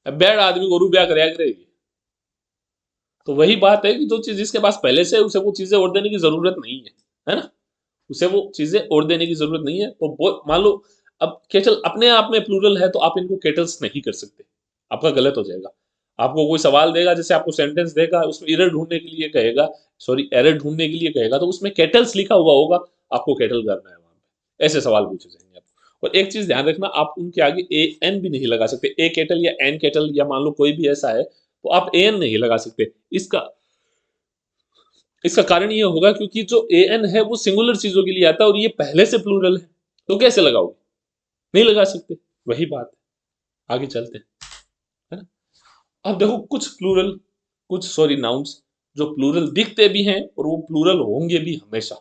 बेड आदमी को रुपया कराया करेगी। तो वही बात है कि जो चीज जिसके पास पहले से है, उसे वो चीजें और देने की जरूरत नहीं है ना, उसे वो चीजें और देने की जरूरत नहीं है। तो मान लो अब केटल अपने आप में प्लूरल है, तो आप इनको केटल्स नहीं कर सकते, आपका गलत हो जाएगा। आपको कोई सवाल देगा, जैसे आपको सेंटेंस देगा, उसमें एरर ढूंढने के लिए कहेगा, सॉरी एरर ढूंढने के लिए कहेगा, तो उसमें केटल्स लिखा हुआ होगा, आपको केटल करना है वहां पे, ऐसे सवाल पूछे जाएंगे आपको। और एक चीज ध्यान रखना, आप उनके आगे ए एन भी नहीं लगा सकते, ए केटल या एन केटल, या मान लो कोई भी ऐसा है, तो आप ए एन नहीं लगा सकते। इसका इसका कारण ये होगा क्योंकि जो ए एन है वो सिंगुलर चीजों के लिए आता है, और ये पहले से प्लूरल है, तो कैसे लगाओगे, नहीं लगा सकते। वही बात है, आगे चलते हैं, है ना। अब देखो कुछ प्लूरल, कुछ सॉरी नाउन्स जो प्लूरल दिखते भी हैं और वो प्लूरल होंगे भी हमेशा,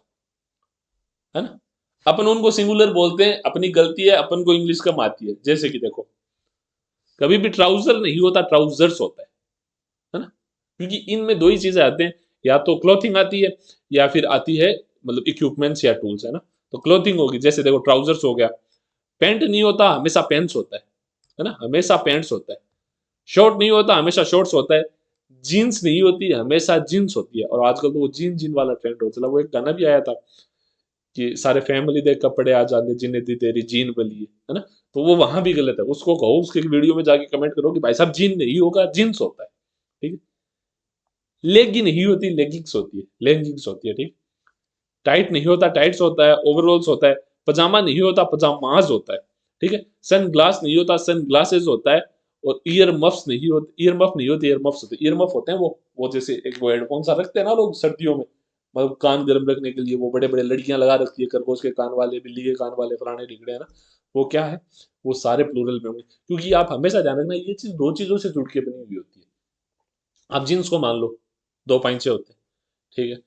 है ना। अपन उनको सिंगुलर बोलते हैं, अपनी गलती है, अपन को इंग्लिश कम आती है। जैसे कि देखो, कभी भी ट्राउजर नहीं होता, ट्राउजर्स होता है ना, क्योंकि इनमें दो ही चीजें आते हैं, या तो क्लॉथिंग आती है, या फिर आती है मतलब इक्विपमेंट्स या टूल्स, है ना। तो क्लॉथिंग होगी, जैसे देखो ट्राउजर्स हो गया। पैंट नहीं होता, हमेशा पैंट्स होता है ना, हमेशा पैंट्स होता है। शॉर्ट नहीं होता, हमेशा शॉर्ट्स होता है। जीन्स नहीं होती, हमेशा जीन्स होती है। और आजकल तो वो जीन जीन वाला ट्रेंड हो चला, वो एक गाना भी आया था कि सारे फैमिली दे कपड़े आ जाते, जिन्हें दी तेरी जीन बली है ना। तो वो वहां भी गलत है, उसको कहो, उसके वीडियो में जाके कमेंट करो कि भाई साहब जीन नहीं होगा, जीन्स होता है। ठीक है, लेगी नहीं होती, लेगिंग्स होती है, लेगिंग्स होती है। ठीक, टाइट नहीं होता, टाइट्स होता है। ओवरऑल्स होता है। पजामा नहीं होता, पजामाज होता है। ठीक है, सन ग्लास नहीं होता, सन ग्लासेस होता है। और ईयर मफ्स नहीं होते, ईयर मफ नहीं होते, ईयर मफ्स होते हैं। ईयर मफ होते हैं वो जैसे एक वो हेडफोन सा रखते हैं ना लोग सर्दियों में, मतलब कान गर्म रखने के लिए, वो बड़े बड़े लड़कियां लगा रखती है, खरगोश के कान वाले, बिल्ली के कान वाले, फलाने ढिकड़े, है ना। वो क्या है, वो सारे प्लूरल में होंगे, क्योंकि आप हमेशा ध्यान रखना, ये चीज दो चीजों से जुड़ के बनी हुई होती है। आप जीन्स को मान लो, दो पाइंचे होते हैं। ठीक है,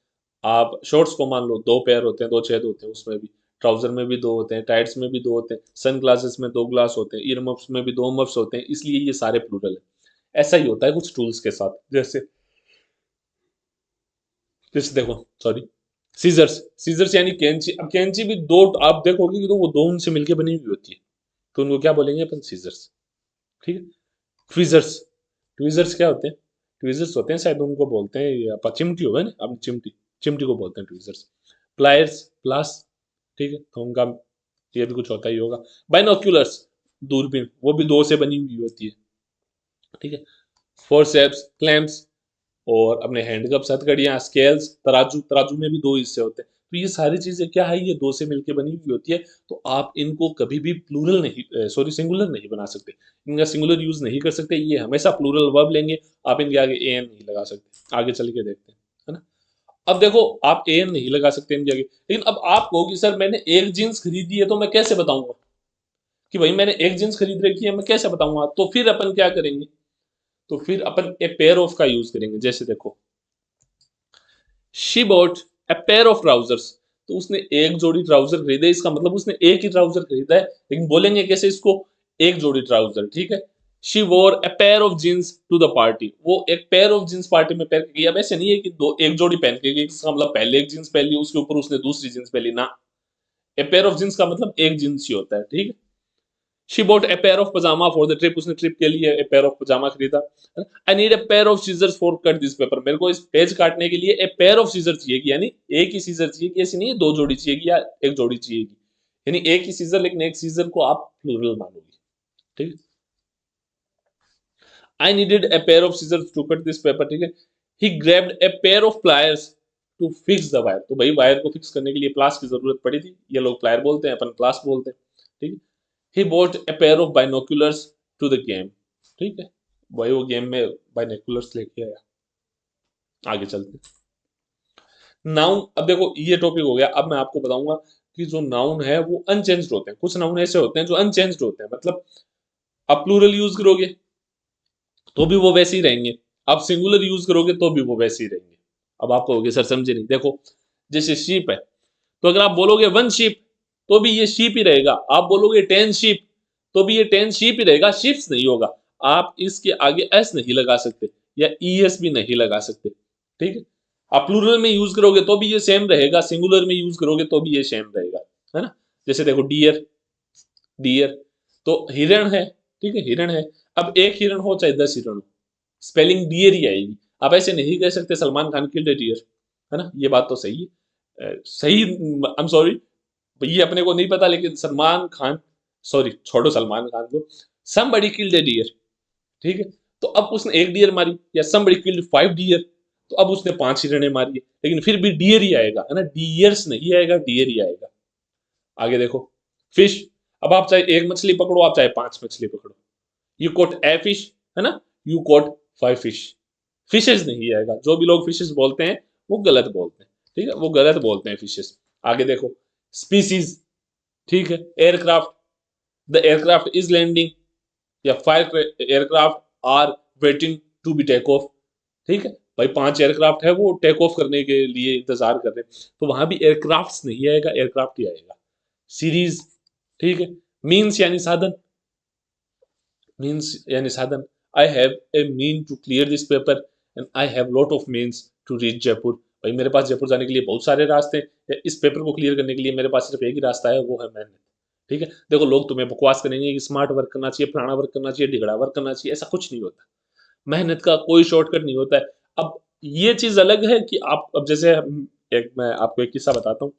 आप शॉर्ट्स को मान लो, दो पेयर होते हैं, दो छेद होते हैं उसमें भी। ट्राउजर में भी दो होते हैं, टाइट्स में भी दो होते हैं, सन ग्लासेस में दो ग्लास होते हैं, ईयर मफ्स में भी दो मफ्स होते हैं, इसलिए ये सारे प्लूरल है। ऐसा ही होता है कुछ टूल्स के साथ, जैसे जैसे देखो, सॉरी, सीजर्स, सीजर्स यानी कैंची। अब कैंची भी दो, आप देखोगे कि तो वो दो उनसे मिलके बनी हुई होती है, तो उनको क्या बोलेंगे अपन, सीजर्स। ठीक है, ट्वीजर्स, ट्वीजर्स क्या होते हैं, ट्वीजर्स होते हैं शायद उनको बोलते हैं, या चिमटी होगा ना, अब चिमटी, चिमटी को बोलते हैं ट्वीजर्स। प्लायर्स, प्लास। ठीक है, तो उनका ये भी कुछ होता ही होगा। बाइनोक्यूलर्स, दूरबीन, वो भी दो से बनी हुई होती है। ठीक है। फोरसेप्स, क्लैम्प्स और अपने हैंडकप्स, हथकड़ियाँ, स्केल्स, तराजू, तराजू में भी दो हिस्से होते हैं। तो ये सारी चीजें क्या है, ये दो से मिलकर बनी हुई होती है। तो आप इनको कभी भी प्लूरल नहीं, सॉरी सिंगुलर नहीं बना सकते, इनका सिंगुलर यूज नहीं कर सकते। ये हमेशा प्लूरल वर्ब लेंगे। आप इनके आगे एन नहीं लगा सकते। आगे चल के देखते हैं, है ना। अब देखो, आप एन नहीं लगा सकते इनके आगे, लेकिन अब आप कहो कि सर मैंने एक जींस खरीदी है तो मैं कैसे बताऊंगा कि भाई मैंने एक जींस खरीद रखी है, मैं कैसे बताऊंगा। तो फिर अपन क्या करेंगे, तो फिर अपन ए पेयर ऑफ का यूज करेंगे। जैसे देखो, she bought a pair of trousers, तो उसने एक जोड़ी ट्राउजर खरीदे, इसका मतलब उसने एक ही ट्राउजर खरीदा है। लेकिन बोलेंगे कैसे इसको, एक जोड़ी ट्राउजर, ठीक है। She wore a pair of jeans to the party, वो एक पेयर ऑफ जींस पार्टी में पहन के गई। अब ऐसे नहीं है कि दो एक जोड़ी पहन के गई, इसका मतलब पहले एक जींस पहन ली, उसके ऊपर उसने दूसरी जींस पहन ली ना। ए पेयर ऑफ जींस का मतलब एक जींस ही होता है, ठीक है। She bought a pair of pyjama for the trip, उसने ट्रिप के लिए ए पेयर ऑफ पजामा खरीदा। I need a pair of scissors for cut this paper, मेरे को इस पेज काटने के लिए ए पेयर ऑफ सीजर चाहिए, यानी एक ही सीजर चाहिए, ऐसी नहीं है दो जोड़ी चाहिए या एक जोड़ी चाहिए, यानी एक ही सीजर, लेकिन एक सीजर को आप प्लूरल मानोगे, ठीक है। I needed a pair of scissors to cut this paper, ठीक है। He grabbed a pair of pliers to fix the wire, तो भाई वायर को फिक्स करने के लिए प्लास की जरूरत पड़ी थी। ये लोग प्लायर बोलते हैं, अपन प्लास बोलते हैं, ठीक है। He bought a pair of binoculars to the game, ठीक है। भाई वो गेम में बाइनोकुलर्स लेके आया। आगे चलते हैं। नाउन, अब देखो ये टॉपिक हो गया। अब मैं आपको बताऊंगा कि जो नाउन है वो अनचेंज्ड होते हैं। कुछ नाउन ऐसे होते हैं जो अनचेंज्ड होते हैं, मतलब आप प्लूरल यूज करोगे तो भी वो वैसे ही रहेंगे, आप सिंगुलर यूज करोगे तो भी वो वैसे ही रहेंगे। अब आप कहोगे सर समझे नहीं, देखो जैसे शीप है, तो अगर आप बोलोगे वन शीप तो भी ये शीप ही रहेगा। आप बोलोगे टेन शीप तो भी ये टेन शीप ही रहेगा, शिप्स नहीं होगा। आप इसके आगे एस नहीं लगा सकते या ई एस भी नहीं लगा सकते, ठीक है। आप प्लूरल में यूज करोगे तो भी ये सेम रहेगा, सिंगुलर में यूज करोगे तो भी ये सेम रहेगा, है ना। जैसे देखो डियर, डियर तो हिरण है, ठीक है, हिरण है। अब एक हिरण हो चाहे 10 हिरण हो, स्पेलिंग डियर ही आएगी। आप ऐसे नहीं कह सकते सलमान खान किल्ड डियर, है ना। ये बात तो सही है, सही, आई एम सॉरी, ये अपने को नहीं पता, लेकिन सलमान खान, सॉरी छोड़ो सलमान खान को, समबडी किल्ड अ डियर, ठीक है। तो अब उसने एक डियर मारी, या समबडी किल्ड 5 डियर, तो अब उसने 5 हिरणे मारी है, लेकिन फिर भी डियर ही आएगा, है ना, डियर्स नहीं आएगा, डियर ही आएगा। आगे देखो, फिश, अब आप चाहे एक मछली पकड़ो, आप चाहे 5 मछली पकड़ो, यू कोट ए फिश, है ना, यू कोट 5 फिश, फिशेस नहीं आएगा। जो भी लोग फिशेस बोलते हैं वो गलत बोलते हैं, ठीक है, वो गलत बोलते हैं फिशेस। आगे देखो, स्पीसीज, ठीक है, aircraft, the aircraft is landing, या 5 aircraft are waiting to be take off, ठीक है। भाई 5 एयरक्राफ्ट है वो टेक ऑफ करने के लिए इंतजार कर रहे हैं, तो वहां भी एयरक्राफ्ट नहीं आएगा, एयरक्राफ्ट ही आएगा। सीरीज, ठीक है। मीन्स यानी साधन, मीन्स यानी साधन, I have a mean to clear this paper and I have lot of means to reach Jaipur, भाई मेरे पास जयपुर जाने के लिए बहुत सारे रास्ते हैं, इस पेपर को क्लियर करने के लिए मेरे पास सिर्फ एक ही रास्ता है, वो है मेहनत, ठीक है। देखो लोग तुम्हें बकवास करेंगे कि स्मार्ट वर्क करना चाहिए, फलाना वर्क करना चाहिए, ढिगड़ा वर्क करना चाहिए, ऐसा कुछ नहीं होता। मेहनत का कोई शॉर्टकट नहीं होता है। अब ये चीज अलग है कि आप, अब जैसे एक मैं आपको एक किस्सा बताता हूँ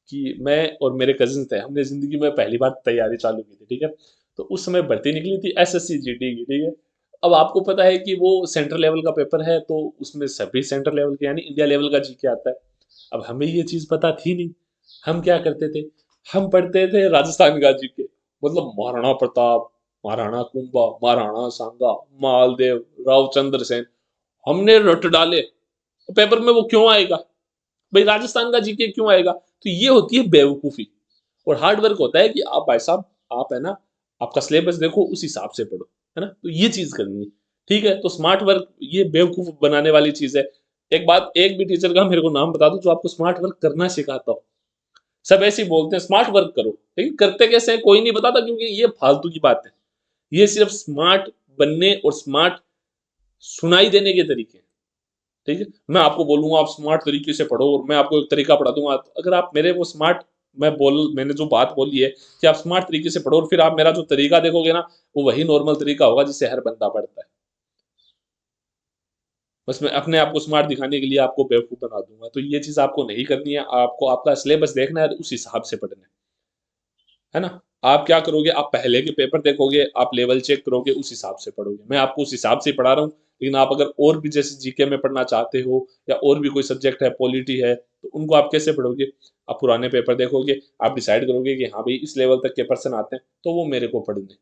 कि मैं और मेरे कजिन थे, हमने जिंदगी में पहली बार तैयारी चालू की थी, ठीक है। तो उस समय भर्ती निकली थी एसएससी जीडी की, ठीक है। अब आपको पता है कि वो सेंट्रल लेवल का पेपर है, तो उसमें सभी सेंट्रल लेवल के यानी इंडिया लेवल का जीके आता है। अब हमें ये चीज पता थी नहीं। हम क्या करते थे, हम पढ़ते थे राजस्थान का जीके, मतलब महाराणा प्रताप, महाराणा कुंभा, महाराणा सांगा, मालदेव, रावचंद्र सेन, हमने रट डाले। पेपर में वो क्यों आएगा, भाई राजस्थान का जीके क्यों आएगा। तो ये होती है बेवकूफी। और हार्ड वर्क होता है कि आप भाई साहब, आप है ना, आपका सिलेबस देखो उस हिसाब से पढ़ो, है ना, तो ये चीज करनी है, ठीक है। तो स्मार्ट वर्क ये बेवकूफ बनाने वाली चीज है। एक बात, एक भी टीचर का मेरे को नाम बता दो जो आपको स्मार्ट वर्क करना सिखाता हो। सब ऐसे ही बोलते हैं स्मार्ट वर्क करो, लेकिन करते कैसे हैं कोई नहीं बताता, क्योंकि ये फालतू की बात है। ये सिर्फ स्मार्ट बनने और स्मार्ट सुनाई देने के तरीके हैं, ठीक है। मैं आपको बोलूंगा आप स्मार्ट तरीके से पढ़ो, और मैं आपको एक तरीका पढ़ा दूंगा, तो अगर आप मेरे वो स्मार्ट, मैंने जो बात बोली है कि आप स्मार्ट तरीके से पढ़ो, और फिर आप मेरा जो तरीका देखोगे ना, वो वही नॉर्मल तरीका होगा जिससे हर बंदा पढ़ता है। बस मैं अपने आप को स्मार्ट दिखाने के लिए आपको बेवकूफ बना दूंगा, तो ये चीज आपको नहीं करनी है। आपको आपका सिलेबस देखना है, उस हिसाब से पढ़ना है ना। आप क्या करोगे, आप पहले के पेपर देखोगे, आप लेवल चेक करोगे, उस हिसाब से पढ़ोगे। मैं आपको उस हिसाब से ही पढ़ा रहा हूँ, लेकिन आप अगर और भी जैसे जीके में पढ़ना चाहते हो या और भी कोई सब्जेक्ट है, पॉलिटी है, तो उनको आप कैसे पढ़ोगे? आप पुराने पेपर देखोगे, आप डिसाइड करोगे कि हाँ भाई इस लेवल तक के पर्सन आते हैं, तो वो मेरे को पढ़ने।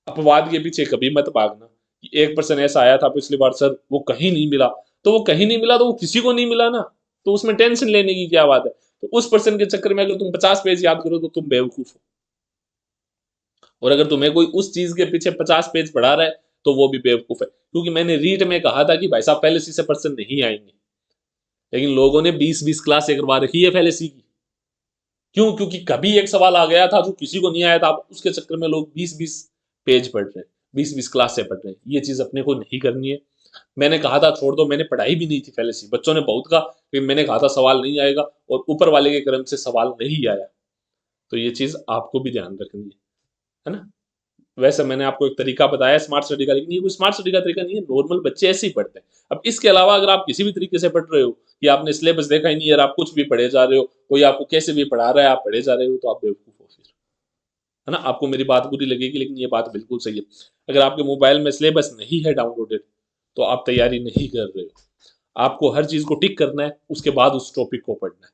अपवाद के पीछे कभी मत भागना कि एक पर्सन ऐसा आया था पिछली बार सर, वो कहीं नहीं मिला, तो वो कहीं नहीं मिला तो वो किसी को नहीं मिला ना, तो उसमें टेंशन लेने की क्या बात है? तो उस पर्सन के चक्कर में अगर तुम 50 पेज याद करो तो तुम बेवकूफ हो, और अगर तुम्हें कोई उस चीज के पीछे 50 पेज पढ़ा रहा है तो वो भी बेवकूफ है, क्योंकि मैंने रीट में कहा था कि भाई साहब फैलेसी से पर्सन नहीं आएंगे, लेकिन लोगों ने 20-20 क्लास करवा रखी है फैलेसी की। क्यों? क्योंकि कभी एक सवाल आ गया था जो किसी को नहीं आया था, अब उसके चक्कर में लोग 20-20 पेज पढ़ रहे हैं, 20-20 क्लास से पढ़ रहे हैं। ये चीज अपने को नहीं करनी है। मैंने कहा था छोड़ दो, मैंने पढ़ाई भी नहीं थी फैलेसी, बच्चों ने बहुत कहा, लेकिन मैंने कहा था सवाल नहीं आएगा, और ऊपर वाले के क्रम से सवाल नहीं आया। तो ये चीज आपको भी ध्यान रखनी है ना? वैसे मैंने आपको एक तरीका बताया स्मार्ट स्टडी का, लेकिन ये कोई स्मार्ट स्टडी का तरीका नहीं है, नॉर्मल बच्चे ऐसे ही पढ़ते हैं। अब इसके अलावा अगर आप किसी भी तरीके से पढ़ रहे हो कि आपने सिलेबस देखा ही नहीं है, आप कुछ भी पढ़े जा रहे हो, कोई आपको कैसे भी पढ़ा रहा है आप पढ़े जा रहे हो, तो आप बेवकूफ हो फिर, है ना? आपको मेरी बात बुरी लगेगी, लेकिन ये बात बिल्कुल सही है। अगर आपके मोबाइल में सिलेबस नहीं है डाउनलोडेड, तो आप तैयारी नहीं कर रहे हो। आपको हर चीज को टिक करना है, उसके बाद उस टॉपिक को पढ़ना है,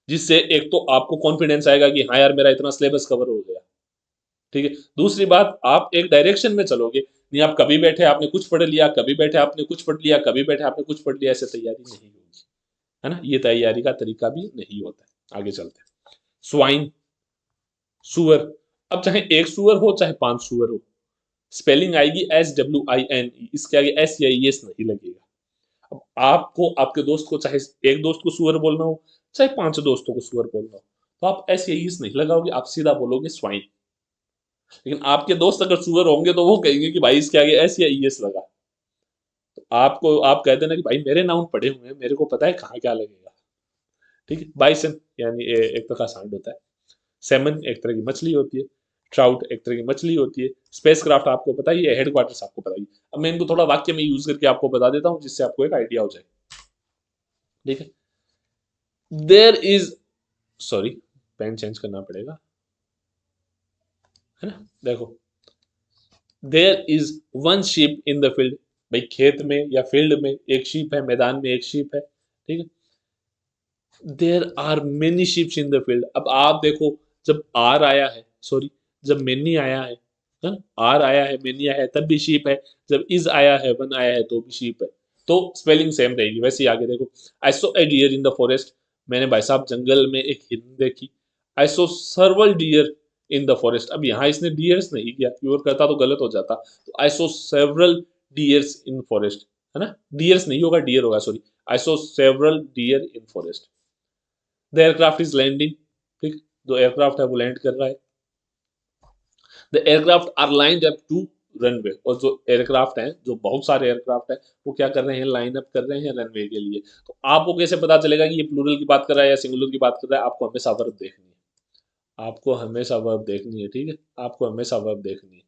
जिससे एक तो आपको कॉन्फिडेंस आएगा कि हाँ यार मेरा इतना सिलेबस कवर हो गया। ठीक है? दूसरी बात, आप एक डायरेक्शन में चलोगे, नहीं आप कभी बैठे आपने कुछ पढ़ लिया, कभी बैठे आपने कुछ पढ़ लिया, कभी बैठे आपने कुछ पढ़ लिया, ऐसे तैयारी नहीं होगी, है ना? ये तैयारी का तरीका भी नहीं होता है। आगे चलते हैं। स्वाइन, सुअर। अब चाहे एक सुअर हो चाहे 5 सुअर हो, स्पेलिंग आएगी SWINE, इसके आगे S या ES नहीं लगेगा। अब आपको आपके दोस्त को, चाहे एक दोस्त को सुअर बोलना हो, चाहे 5 दोस्तों को सुअर बोलना हो, तो आप S या ES नहीं लगाओगे, आप सीधा बोलोगे स्वाइन। लेकिन आपके दोस्त अगर सुअर होंगे तो वो कहेंगे कि भाई इसके आगे एस या ईएस लगा, तो आपको आप कह देना कि भाई मेरे नाउन पढ़े हुए हैं, मेरे को पता है कहाँ क्या लगेगा। ठीक है? बाइसन यानी एक तरह का सांड होता है। सेमन एक तरह की मछली होती है। ट्राउट एक तरह की मछली होती है। स्पेसक्राफ्ट आपको पता ही है, हेडक्वार्टर्स आपको पता ही है। अब मैं इनको थोड़ा वाक्य में यूज करके आपको बता देता हूँ, जिससे आपको एक आइडिया हो जाए। ठीक है? There is, sorry pen change करना पड़ेगा, है ना? देखो, there is one sheep in the field. भाई खेत में या फील्ड में एक शीप है, मैदान में एक शीप है। ठीक है? There are many sheeps in the field. अब आप देखो, जब आर आया है, सॉरी, जब मेनी आया है ना? आर आया है, मेनी आया है, तब भी शीप है। जब इज आया है, वन आया है, तो भी शीप है। तो स्पेलिंग सेम रहेगी। वैसे ही आगे देखो, आई सो ए डियर इन द फॉरेस्ट। मैंने भाई साहब जंगल में एक हिरन देखी। आई सो सर्वल डियर इन द फॉरेस्ट। अब यहाँ इसने डियर्स नहीं किया, प्योर करता तो गलत हो जाता। तो I saw several deers in forest, है ना? डियर्स नहीं होगा, डियर होगा, sorry. I saw several deer in forest. The aircraft is landing. ठीक, जो एयरक्राफ्ट है वो लैंड कर रहा है। The aircraft are lined up to runway. और जो एयरक्राफ्ट हैं, जो बहुत सारे एयरक्राफ्ट हैं, वो क्या कर रहे हैं, लाइन अप कर रहे हैं रनवे के लिए। तो आपको कैसे पता चलेगा कि ये प्लूरल की बात कर रहा है या सिंगुलर की बात कर रहा है? आपको हमेशा वर्ब देखनी है, आपको हमेशा वर्ब देखनी है। ठीक है? आपको हमेशा वर्ब देखनी है,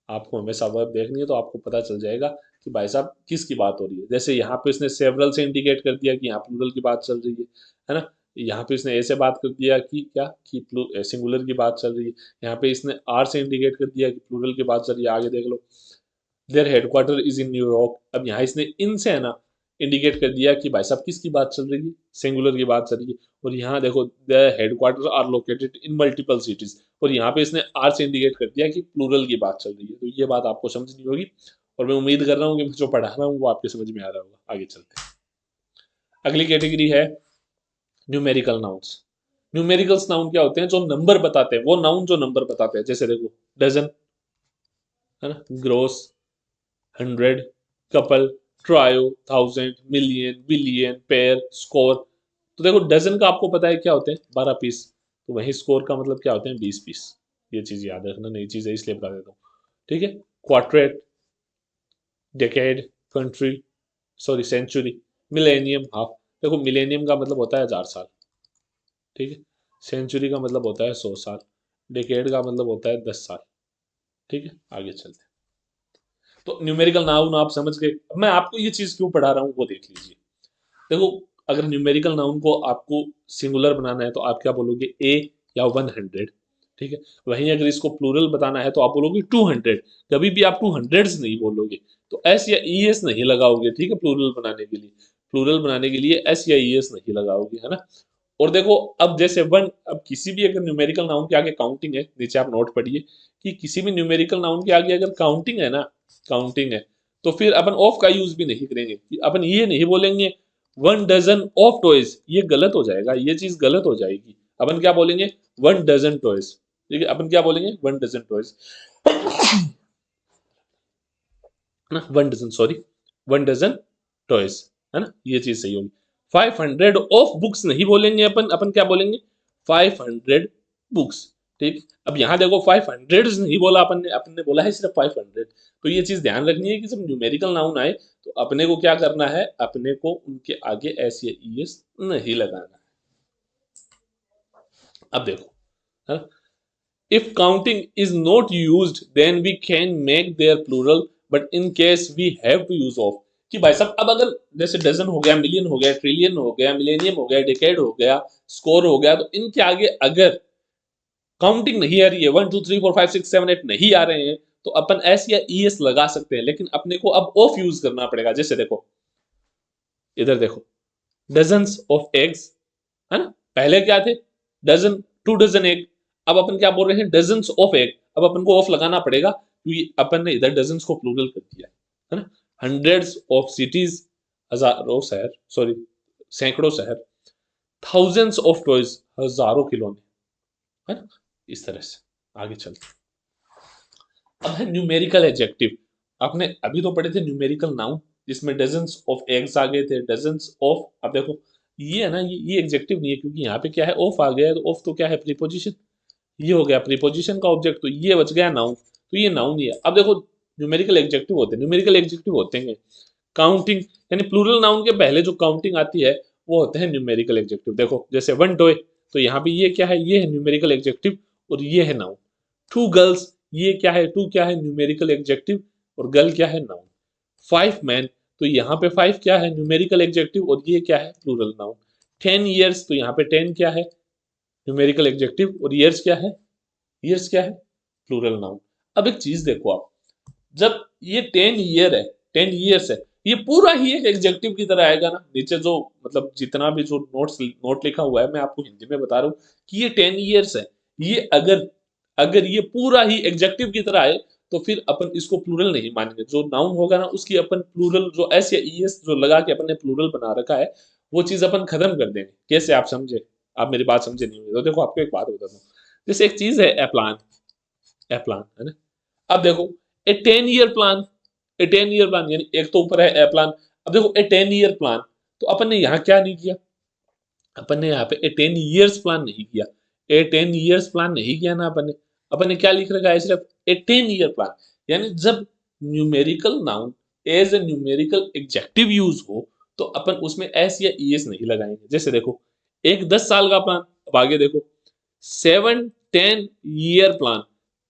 आपको हमेशा वर्ब देखनी है, तो आपको पता चल जाएगा कि भाई साहब किसकी बात हो रही है। जैसे यहाँ पे इसने सेवरल से इंडिकेट कर दिया कि यहाँ प्लूरल की बात चल रही है ना? यहाँ पे इसने ऐसे बात कर दिया कि क्या, कि सिंगुलर की बात चल रही है। यहाँ पे इसने आर से इंडिकेट कर दिया कि प्लूरल की बात चल रही है। आगे देख लो, their headquarter is in New York. अब यहाँ इसने इन से है ना इंडिकेट कर दिया कि भाई साहब किसकी बात चल रही है, सिंगुलर की बात चल रही है। और यहाँ देखो, the headquarter are located in multiple cities. और यहाँ पे इसने आर से इंडिकेट कर दिया कि प्लूरल की बात चल रही है। तो ये बात आपको समझनी होगी, और मैं उम्मीद कर रहा हूँ कि मैं जो पढ़ा रहा हूँ वो आपके समझ में आ रहा होगा। आगे चलते हैं। अगली कैटेगरी है न्यूमेरिकल नाउन्स। न्यूमेरिकल्स नाउन क्या होते हैं? जो नंबर बताते हैं, वो नाउन जो नंबर बताते हैं। जैसे देखो, डजन, है ना? Gross, 100, couple, trio, 1000, million, billion, pair, score. तो देखो, डजन का आपको पता है क्या होते हैं, 12 पीस। तो वही स्कोर का मतलब क्या होते हैं, 20 पीस। ये चीज याद रखना, नई चीज है इसलिए बता देता हूँ। ठीक है? Quartet, decade, country, sorry century, millennium, half. देखो, मिलेनियम का मतलब होता है 1000 साल। ठीक है? सेंचुरी का मतलब होता है 100 साल। डेकेड का मतलब होता है 10 साल। ठीक है? आगे चलते हैं। तो न्यूमेरिकल नाउन आप समझ गए। अब मैं आपको ये चीज क्यों पढ़ा रहा हूँ वो देख लीजिए। देखो, अगर न्यूमेरिकल नाउन को आपको सिंगुलर बनाना है तो आप क्या बोलोगे, ए या 100, ठीक है। वहीं अगर इसको प्लूरल बताना है तो आप बोलोगे 200, कभी भी आप 200s नहीं बोलोगे, तो एस या ई एस नहीं लगाओगे, ठीक है, प्लूरल बनाने के लिए। प्लूरल बनाने के लिए एस या ई एस नहीं लगाओगे, है ना। और देखो अब जैसे वन, अब किसी भी अगर न्यूमेरिकल नाउन के आगे काउंटिंग है, नीचे आप नोट पढ़िए कि किसी भी न्यूमेरिकल नाउन के आगे अगर काउंटिंग है ना, काउंटिंग है, तो फिर अपन ऑफ का यूज भी नहीं करेंगे। अपन ये नहीं बोलेंगे 1 डजन ऑफ टॉयज, ये गलत हो जाएगा, ये चीज गलत हो जाएगी। अपन क्या बोलेंगे 1 डजन टॉयज, ठीक है। अपन क्या बोलेंगे 1 डजन टॉयज ना, 1 डजन, सॉरी 1 डजन टॉयज, है ना, ये चीज सही होगी। 500 ऑफ बुक्स नहीं बोलेंगे अपन, अपन क्या बोलेंगे 500 बुक्स, ठीक। अब यहाँ देखो 500 नहीं बोला अपन ने, अपन ने बोला है सिर्फ 500। तो ये चीज ध्यान रखनी है कि जब न्यूमेरिकल नाउन आए तो अपने को क्या करना है, अपने को उनके आगे एस या ई एस नहीं लगाना है। अब देखो, है ना, if counting is not used then we can make their plural but in case we have to use of, कि भाई साहब अब अगर जैसे डजन हो गया, मिलियन हो गया, ट्रिलियन हो गया, मिलेनियम हो गया, डेकेड हो गया, स्कोर हो गया, तो इनके आगे अगर काउंटिंग नहीं आ रही है, 1 2 3 4 5 6 7 8 नहीं आ रहे हैं, तो अपन एस या ई एस लगा सकते हैं, लेकिन अपने को अब ऑफ यूज करना पड़ेगा। जैसे देखो इधर देखो, डजन्स ऑफ एग्स, है ना, पहले क्या थे डजन, 2 डजन एग, अब अपन क्या बोल रहे हैं डजन्स ऑफ एग। अब अपन को ऑफ लगाना पड़ेगा क्योंकि अपन ने इधर डजन्स को प्लूरल कर दिया, है ना। हंड्रेड्स ऑफ सिटीज, हजारों शहर, सॉरी सैकड़ों शहर, थाउजेंड्स ऑफ टॉयज, हजारों खिलौने, है ना। इस तरह से आगे चलते, अब है न्यूमेरिकल एडजेक्टिव। आपने अभी तो पढ़े थे न्यूमेरिकल नाउन जिसमें डजन्स ऑफ एग्स आ गए थे, डजन्स ऑफ। अब देखो ये है ना, ये एडजेक्टिव नहीं है क्योंकि यहाँ पे क्या है ऑफ आ गया है, तो ऑफ तो क्या है प्रीपोजिशन, ये हो गया प्रीपोजिशन का ऑब्जेक्ट, तो ये बच गया नाउन, तो ये नाउन ही है। अब देखो न्यूमेरिकल एडजेक्टिव होते हैं, न्यूमेरिकल एडजेक्टिव होते हैं काउंटिंग, यानी प्लूरल नाउन के पहले जो काउंटिंग आती है वो होते हैं न्यूमेरिकल एडजेक्टिव। देखो जैसे 1 टॉय, तो यहाँ पे ये क्या है, ये है न्यूमेरिकल एडजेक्टिव और ये है नाउन। 2 गर्ल्स, ये क्या है, 2 क्या है न्यूमेरिकल एडजेक्टिव और गर्ल क्या है नाउन। 5 मैन, तो यहाँ पे 5 क्या है न्यूमेरिकल एडजेक्टिव और ये क्या है प्लूरल नाउन। 10 ईयर्स, तो यहाँ पे 10 क्या है न्यूमेरिकल एडजेक्टिव और ईयर्स क्या है, ईयर्स क्या है प्लूरल नाउन। अब एक चीज देखो आप, जब ये 10 ईयर है, 10 ईयर्स है, ये पूरा ही एक एडजेक्टिव की तरह आएगा ना। नीचे जो मतलब जितना भी जो नोट लिखा हुआ है मैं आपको हिंदी में बता रहा हूँ कि ये 10 ईयर्स है, ये अगर अगर ये पूरा ही एडजेक्टिव की तरह आए तो फिर अपन इसको प्लूरल नहीं मानेंगे। जो नाउन होगा ना उसकी अपन प्लूरल, जो एस या ई एस जो लगा के अपन ने प्लूरल बना रखा है वो चीज अपन खत्म कर देंगे। कैसे आप समझे, आप मेरी बात समझे नहीं हुई तो देखो आपको एक बात बताता हूँ। जैसे एक चीज है एप्लान, एप्लान है ना। अब देखो ए 10 ईयर प्लान, ए 10 ईयर प्लान यानी एक तो ऊपर है ए प्लान। अब देखो ए 10 ईयर प्लान, तो अपन ने यहाँ क्या नहीं किया, अपन ने यहाँ पे ए 10 ईयर्स प्लान नहीं किया, ए 10 ईयर्स प्लान नहीं किया ना अपन ने क्या लिख रखा है सिर्फ ए 10 ईयर प्लान। यानी जब numerical noun as a numerical adjective use हो तो अपन उसमें एस या ई एस नहीं लगाएंगे। जैसे देखो एक 10 साल का प्लान, अब आगे देखो 7-10 ईयर प्लान,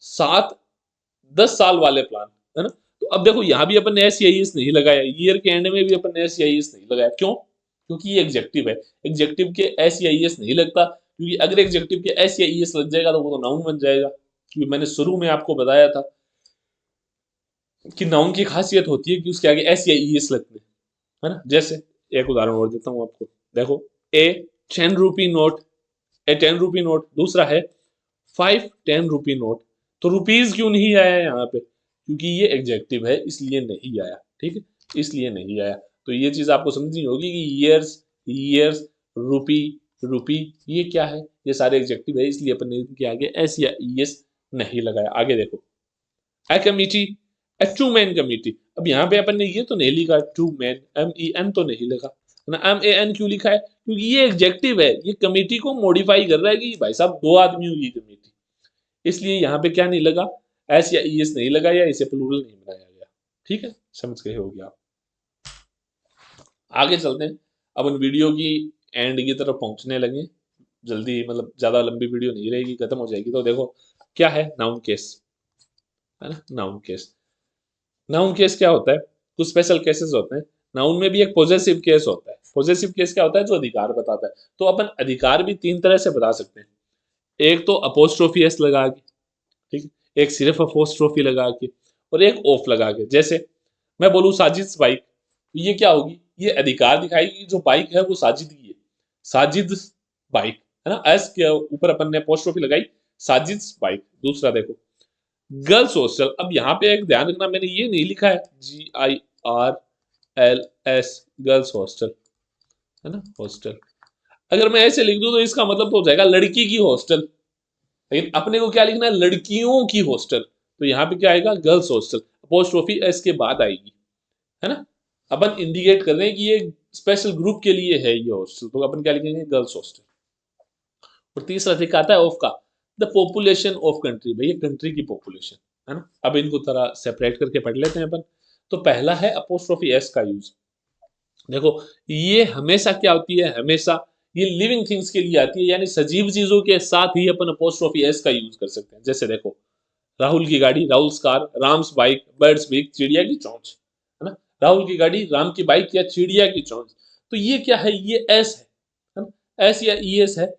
7-10 साल वाले प्लान, है ना। तो अब देखो यहाँ भी अपन ने एस या ई एस नहीं लगाया, ईयर के एंड में भी अपन ने एस या ई एस नहीं लगाया, क्यों, क्योंकि ये एग्जेक्टिव है। एग्जेक्टिव के एस या ई एस नहीं लगता, क्योंकि अगर एग्जेक्टिव के एस या ई एस लग जाएगा तो वो तो नाउन बन जाएगा। क्योंकि मैंने शुरू में आपको बताया था कि नाउन की खासियत होती है कि उसके आगे एस या ई एस लगते हैं, है ना। जैसे एक उदाहरण और देता हूँ आपको, देखो ए 10 रुपी नोट, ए 10 रुपी नोट, दूसरा है 5 10 रुपी नोट। तो रुपीज क्यों नहीं आया यहाँ पे, क्योंकि ये एग्जेक्टिव है इसलिए नहीं आया, ठीक है, इसलिए नहीं आया। तो ये चीज आपको समझनी होगी कि ईयर्स, ईयर्स, रुपी, रुपी, ये क्या है, ये सारे एग्जेक्टिव है इसलिए अपन ने इनके आगे एस या ई एस नहीं लगाया। आगे देखो ए कमिटी, ए 2 मैन कमिटी। अब यहाँ पे अपन ने ये तो नहीं लिखा 2 मैन, MEN तो नहीं लिखा ना, MAN क्यों लिखा है, क्योंकि ये एग्जेक्टिव है, ये कमेटी को मॉडिफाई कर रहा है कि भाई साहब 2 आदमी होगी कमेटी, इसलिए यहाँ पे क्या नहीं लगा एस या ई एस नहीं लगा या इसे प्लूरल नहीं बनाया गया। ठीक है, समझ गए होगे आप। आगे चलते हैं, अपन वीडियो की एंड की तरफ पहुंचने लगे जल्दी, मतलब ज्यादा लंबी वीडियो नहीं रहेगी, खत्म हो जाएगी। तो देखो क्या है नाउन केस, है ना, नाउन केस। नाउन केस क्या होता है, कुछ स्पेशल केसेस होते हैं नाउन में भी। एक पॉजेसिव केस होता है, पॉजेसिव केस क्या होता है, जो अधिकार बताता है। तो अपन अधिकार भी 3 तरह से बता सकते हैं। एक तो अपोस्ट्रोफी एस लगा के, ठीक है, एक सिर्फ अपोस्ट्रोफी लगा के, और एक ऑफ लगा के। जैसे मैं बोलूँ साजिद बाइक, तो ये क्या होगी, ये अधिकार दिखाएगी जो बाइक है वो साजिद की है, साजिद बाइक, है ना। एस के ऊपर अपन ने अपोस्ट्रोफी लगाई, साजिद बाइक। दूसरा देखो गर्ल्स हॉस्टल, अब यहाँ पे एक ध्यान रखना, मैंने ये नहीं लिखा है GIRLS गर्ल्स हॉस्टल, है ना, हॉस्टल। अगर मैं ऐसे लिख दूं तो इसका मतलब तो हो जाएगा लड़की की हॉस्टल, लेकिन अपने को क्या लिखना है, लड़कियों की हॉस्टल। तो यहाँ पे क्या आएगा, गर्ल्स हॉस्टल, अपोस्ट्रोफी एस के बाद आएगी, है ना। अपन इंडिकेट कर रहे हैं कि ये स्पेशल ग्रुप के लिए है ये हॉस्टल, तो अपन क्या लिखेंगे, गर्ल्स हॉस्टल। और तीसरा तरीका आता है ऑफ का, द पॉपुलेशन ऑफ कंट्री, भैया कंट्री की पॉपुलेशन, है ना। अब इनको थोड़ा सेपरेट करके पढ़ लेते हैं अपन। तो पहला है अपोस्ट्रोफी एस का यूज। देखो ये हमेशा क्या होती है, हमेशा ये लिविंग थिंग्स के लिए आती है, यानी सजीव चीजों के साथ ही अपन अपोस्ट्रोफी एस का यूज कर सकते हैं। जैसे देखो राहुल की गाड़ी, Rahul's car, Ram's bike, bird's beak, चिड़िया की चोंच, है ना। राहुल की गाड़ी, राम की बाइक या चिड़िया की चोंच। तो ये क्या है, ये एस है ना, एस या ई एस है।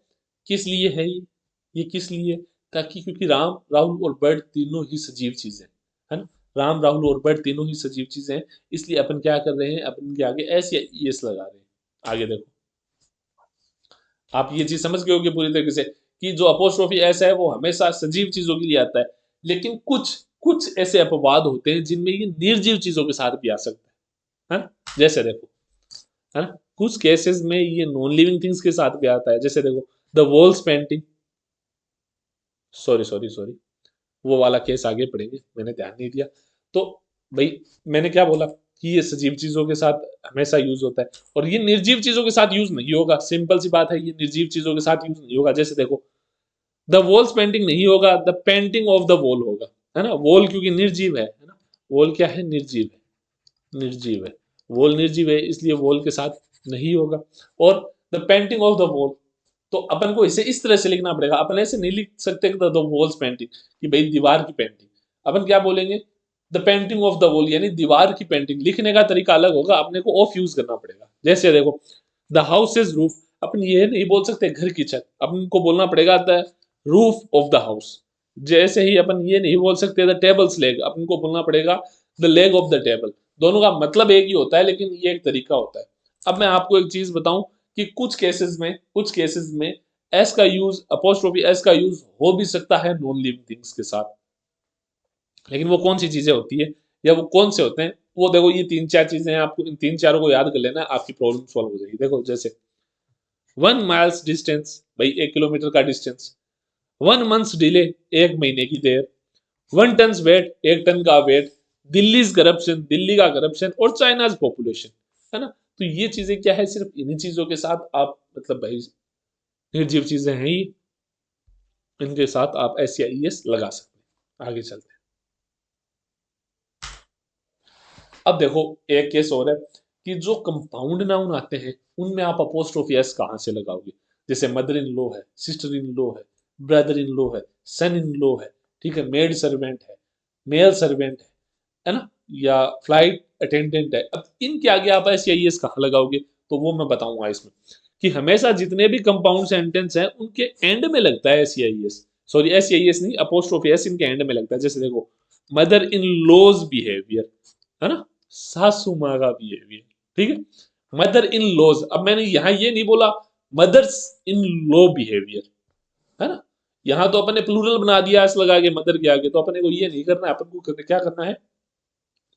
किस लिए है ये किस लिए, ताकि क्योंकि राम, राहुल और बर्ड तीनों ही सजीव चीजें, है ना। राम, राहुल और बर्ड तीनों ही सजीव चीजें हैं, इसलिए अपन क्या कर रहे हैं, अपन के आगे एस या ई एस लगा रहे हैं। आगे देखो, आप ये चीज समझ गए होगे पूरी तरीके से कि जो अपोस्ट्रोफी एस है वो हमेशा सजीव चीजों के लिए आता है, लेकिन कुछ कुछ ऐसे अपवाद होते हैं जिनमें ये निर्जीव चीजों के साथ भी आ सकता है ना। जैसे देखो, है ना, कुछ केसेस में ये नॉन लिविंग थिंग्स के साथ भी आता है। जैसे देखो द वॉल्स पेंटिंग, सॉरी वो वाला केस आगे पढ़ेंगे, मैंने ध्यान नहीं दिया। तो भाई मैंने क्या बोला कि ये सजीव चीजों के साथ हमेशा यूज होता है, और ये निर्जीव चीजों के साथ यूज नहीं होगा। सिंपल सी बात है, ये निर्जीव चीजों के साथ यूज नहीं होगा। जैसे देखो द वॉल्स पेंटिंग नहीं होगा, the painting of the wall होगा, है ना। वॉल क्योंकि निर्जीव है ना, वॉल क्या है, निर्जीव है, निर्जीव है, वॉल निर्जीव है, इसलिए वॉल के साथ नहीं होगा। और the painting of the wall, तो अपन को इसे इस तरह से लिखना पड़ेगा, अपन ऐसे नहीं लिख सकते कि द वॉल्स पेंटिंग, कि भाई दीवार की पेंटिंग। अपन क्या बोलेंगे, the painting of the wall, यानी दीवार की पेंटिंग। लिखने का तरीका अलग होगा, अपने को ऑफ यूज करना पड़ेगा। जैसे देखो द हाउस इज रूफ, अपन ये नहीं बोल सकते घर की छत, अपन को बोलना पड़ेगा the roof of the house. जैसे ही अपन ये नहीं बोल सकते द टेबल्स लेग, अपन को बोलना पड़ेगा the leg of the table. दोनों का मतलब एक ही होता है, लेकिन ये एक तरीका होता है। अब मैं आपको एक चीज बताऊं कि कुछ केसेस में एस का यूज, अपोस्ट्रोफी एस का यूज हो भी सकता है नॉन लिविंग थिंग्स के साथ। लेकिन वो कौन सी चीजें होती है या वो कौन से होते हैं, वो देखो ये तीन चार चीजें हैं, आपको इन तीन चारों को याद कर लेना, आपकी प्रॉब्लम सॉल्व हो जाएगी। देखो जैसे 1 माइल्स डिस्टेंस, भाई 1 किलोमीटर का डिस्टेंस। 1 मंथ्स डिले, 1 महीने की देर। 1 टन वेट, 1 टन का वेट। दिल्ली करप्शन, दिल्ली का करप्शन, और चाइनाज पॉपुलेशन, है ना। तो ये चीजें क्या है, सिर्फ इन्हीं चीजों के साथ आप, मतलब भाई निर्जीव चीजें हैं ही, इनके साथ आप एस या ई एस लगा सकते हैं। आगे चलते हैं। अब देखो एक केस और है कि जो कंपाउंड नाउन आते हैं उनमें आप अपोस्ट्रोफी एस कहाँ से लगाओगे। जैसे मदर इन लॉ है, सिस्टर इन लॉ है, ब्रदर इन लॉ है, सन इन लॉ है, ठीक है, मेड सर्वेंट है, मेल सर्वेंट है ना, या फ्लाइट अटेंडेंट है। अब इनके आगे आप एस या ई एस कहाँ लगाओगे, तो वो मैं बताऊंगा इसमें, कि हमेशा जितने भी कंपाउंड सेंटेंस हैं उनके एंड में लगता है एस या ई एस, सॉरी एस या ई एस नहीं, अपोस्ट्रोफी एस इनके एंड में लगता है। जैसे देखो मदर इन लॉज बिहेवियर, है ना, सासू माँ का बिहेवियर, ठीक है, मदर इन लॉज। अब मैंने यहाँ ये नहीं बोला मदर्स इन लॉ बिहेवियर, है ना, यहाँ तो अपने प्लूरल बना दिया एस लगा के मदर के आगे, तो अपने को ये नहीं करना है, अपन को क्या करना है,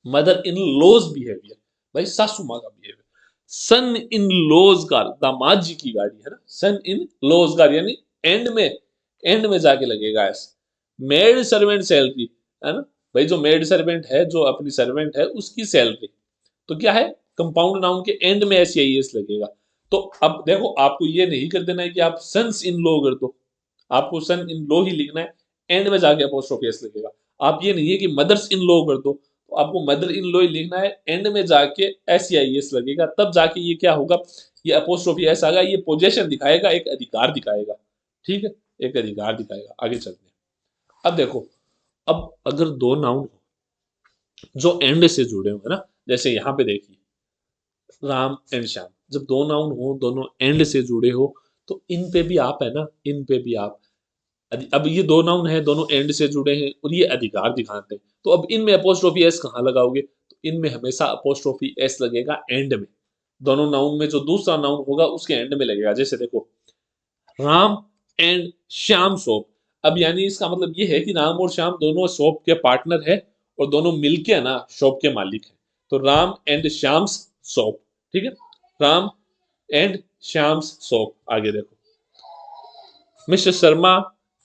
मदर इन लॉज बिहेवियर, भाई सासू माँ का behaviour. Son in law's car, दामाद जी की गाड़ी, है ना, सन इन लॉज कार, यानी एंड में जाके लगेगा एस। मेड सर्वेंट सैलरी, है ना, भाई जो मेड सर्वेंट है, जो अपनी सर्वेंट है, उसकी सैलरी, तो क्या है, कंपाउंड नाउन के एंड में एस या एस लगेगा। तो अब देखो आपको ये नहीं कर देना है कि आप सन्स इन लॉ कर दो, आपको सन इन लॉ ही लिखना है, एंड में जाके अपोस्ट्रोफी एस लगेगा। आप ये नहीं है कि मदर्स इन लॉ कर दो, तो आपको मदर इन लॉ ही लिखना है, एंड में जाके एस या एस लगेगा, तब जाके ये क्या होगा, ये अपोस्ट्रोफी एस आएगा, ये पोजेशन दिखाएगा, एक अधिकार दिखाएगा, ठीक है, एक अधिकार दिखाएगा। आगे चलते हैं। अब देखो, अब अगर दो नाउन जो एंड से जुड़े हुए ना, जैसे यहाँ पे देखिए राम एंड श्याम, जब दो नाउन हो, दोनों एंड से जुड़े हो, तो इन पे भी आप, है ना, इन पे भी आप अब ये दो नाउन है, दोनों एंड से जुड़े हैं और ये अधिकार दिखाते हैं, तो अब इनमें अपोस्ट्रोफी एस कहाँ लगाओगे? तो इनमें हमेशा अपोस्ट्रोफी एस लगेगा एंड में। दोनों नाउन में जो दूसरा नाउन होगा उसके एंड में लगेगा। जैसे देखो, राम एंड श्याम सोप। अब यानी इसका मतलब ये है कि राम और श्याम दोनों शॉप के पार्टनर है और दोनों मिलके ना शॉप के मालिक हैं। तो राम एंड श्याम्स शॉप, ठीक है, राम एंड श्याम्स शॉप। आगे देखो, mister Sharma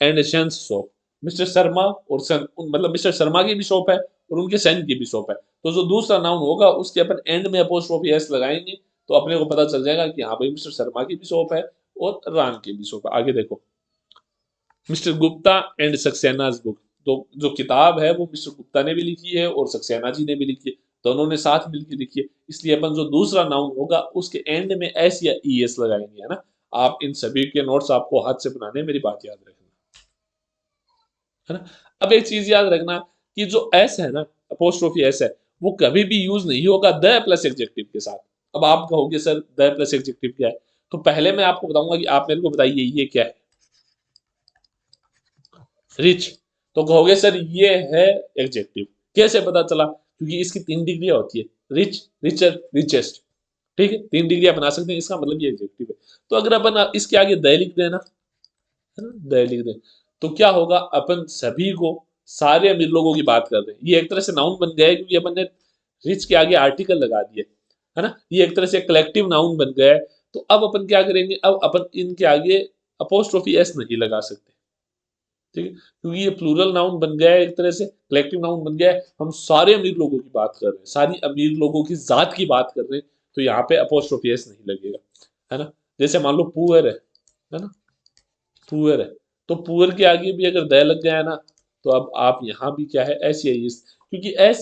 and sons shop. Mister Sharma और सन, मतलब मिस्टर शर्मा की भी शॉप है और उनके सन की भी शॉप है। तो जो दूसरा नाउन होगा उसके अपन एंड में अपोस्ट्रोफी एस लगाएंगे तो अपने को पता चल जाएगा कि हाँ भाई मिस्टर शर्मा की भी शॉप है और राम की भी शॉप है। आगे देखो, मिस्टर गुप्ता एंड सक्सेनाज बुक। तो जो किताब है वो मिस्टर गुप्ता ने भी लिखी है और सक्सेना जी ने भी लिखी है, दोनों ने साथ मिलकर लिखी है। इसलिए अपन जो दूसरा नाउन होगा उसके एंड में एस या ई एस लगाएंगे, है ना। आप इन सभी के नोट्स आपको हाथ से बनाने, मेरी बात याद रखना, है ना। अब एक चीज याद रखना कि जो एस है ना, अपोस्ट्रोफी एस है, वो कभी भी यूज नहीं होगा द प्लस एडजेक्टिव के साथ। अब आप कहोगे सर द प्लस एडजेक्टिव क्या है, तो पहले मैं आपको बताऊंगा कि आप मेरे को बताइए ये क्या है। रिच, तो कहोगे सर ये है एडजेक्टिव। कैसे पता चला? क्योंकि इसकी 3 डिग्रियां होती है, रिच, रिचर, रिचेस्ट, ठीक है, 3 डिग्रियां बना सकते हैं, इसका मतलब ये एडजेक्टिव है। तो अगर अपन इसके आगे द लिख देना, है ना, द लिख दें, तो क्या होगा, अपन सभी को, सारे अमीर लोगों की बात कर रहे हैं। ये एक तरह से नाउन बन गया है क्योंकि अपन ने रिच के आगे आर्टिकल लगा दिए, है ना। ये एक तरह से कलेक्टिव नाउन बन गया है। तो अब अपन क्या करेंगे, अब अपन इनके आगे अपोस्ट्रोफी एस नहीं लगा सकते, ठीक है, क्योंकि ये प्लूरल नाउन बन गया है, एक तरह से कलेक्टिव नाउन बन गया है। हम सारे अमीर लोगों की बात कर रहे हैं, सारी अमीर लोगों की जात की बात कर रहे हैं, तो यहाँ पे अपोस्ट्रोफी एस नहीं लगेगा, है ना। जैसे मान लो पुअर है ना, पुअर है, तो पुअर के आगे भी अगर द लग गया है ना, तो अब आप यहाँ भी क्या है, एस या इस, क्योंकि एस,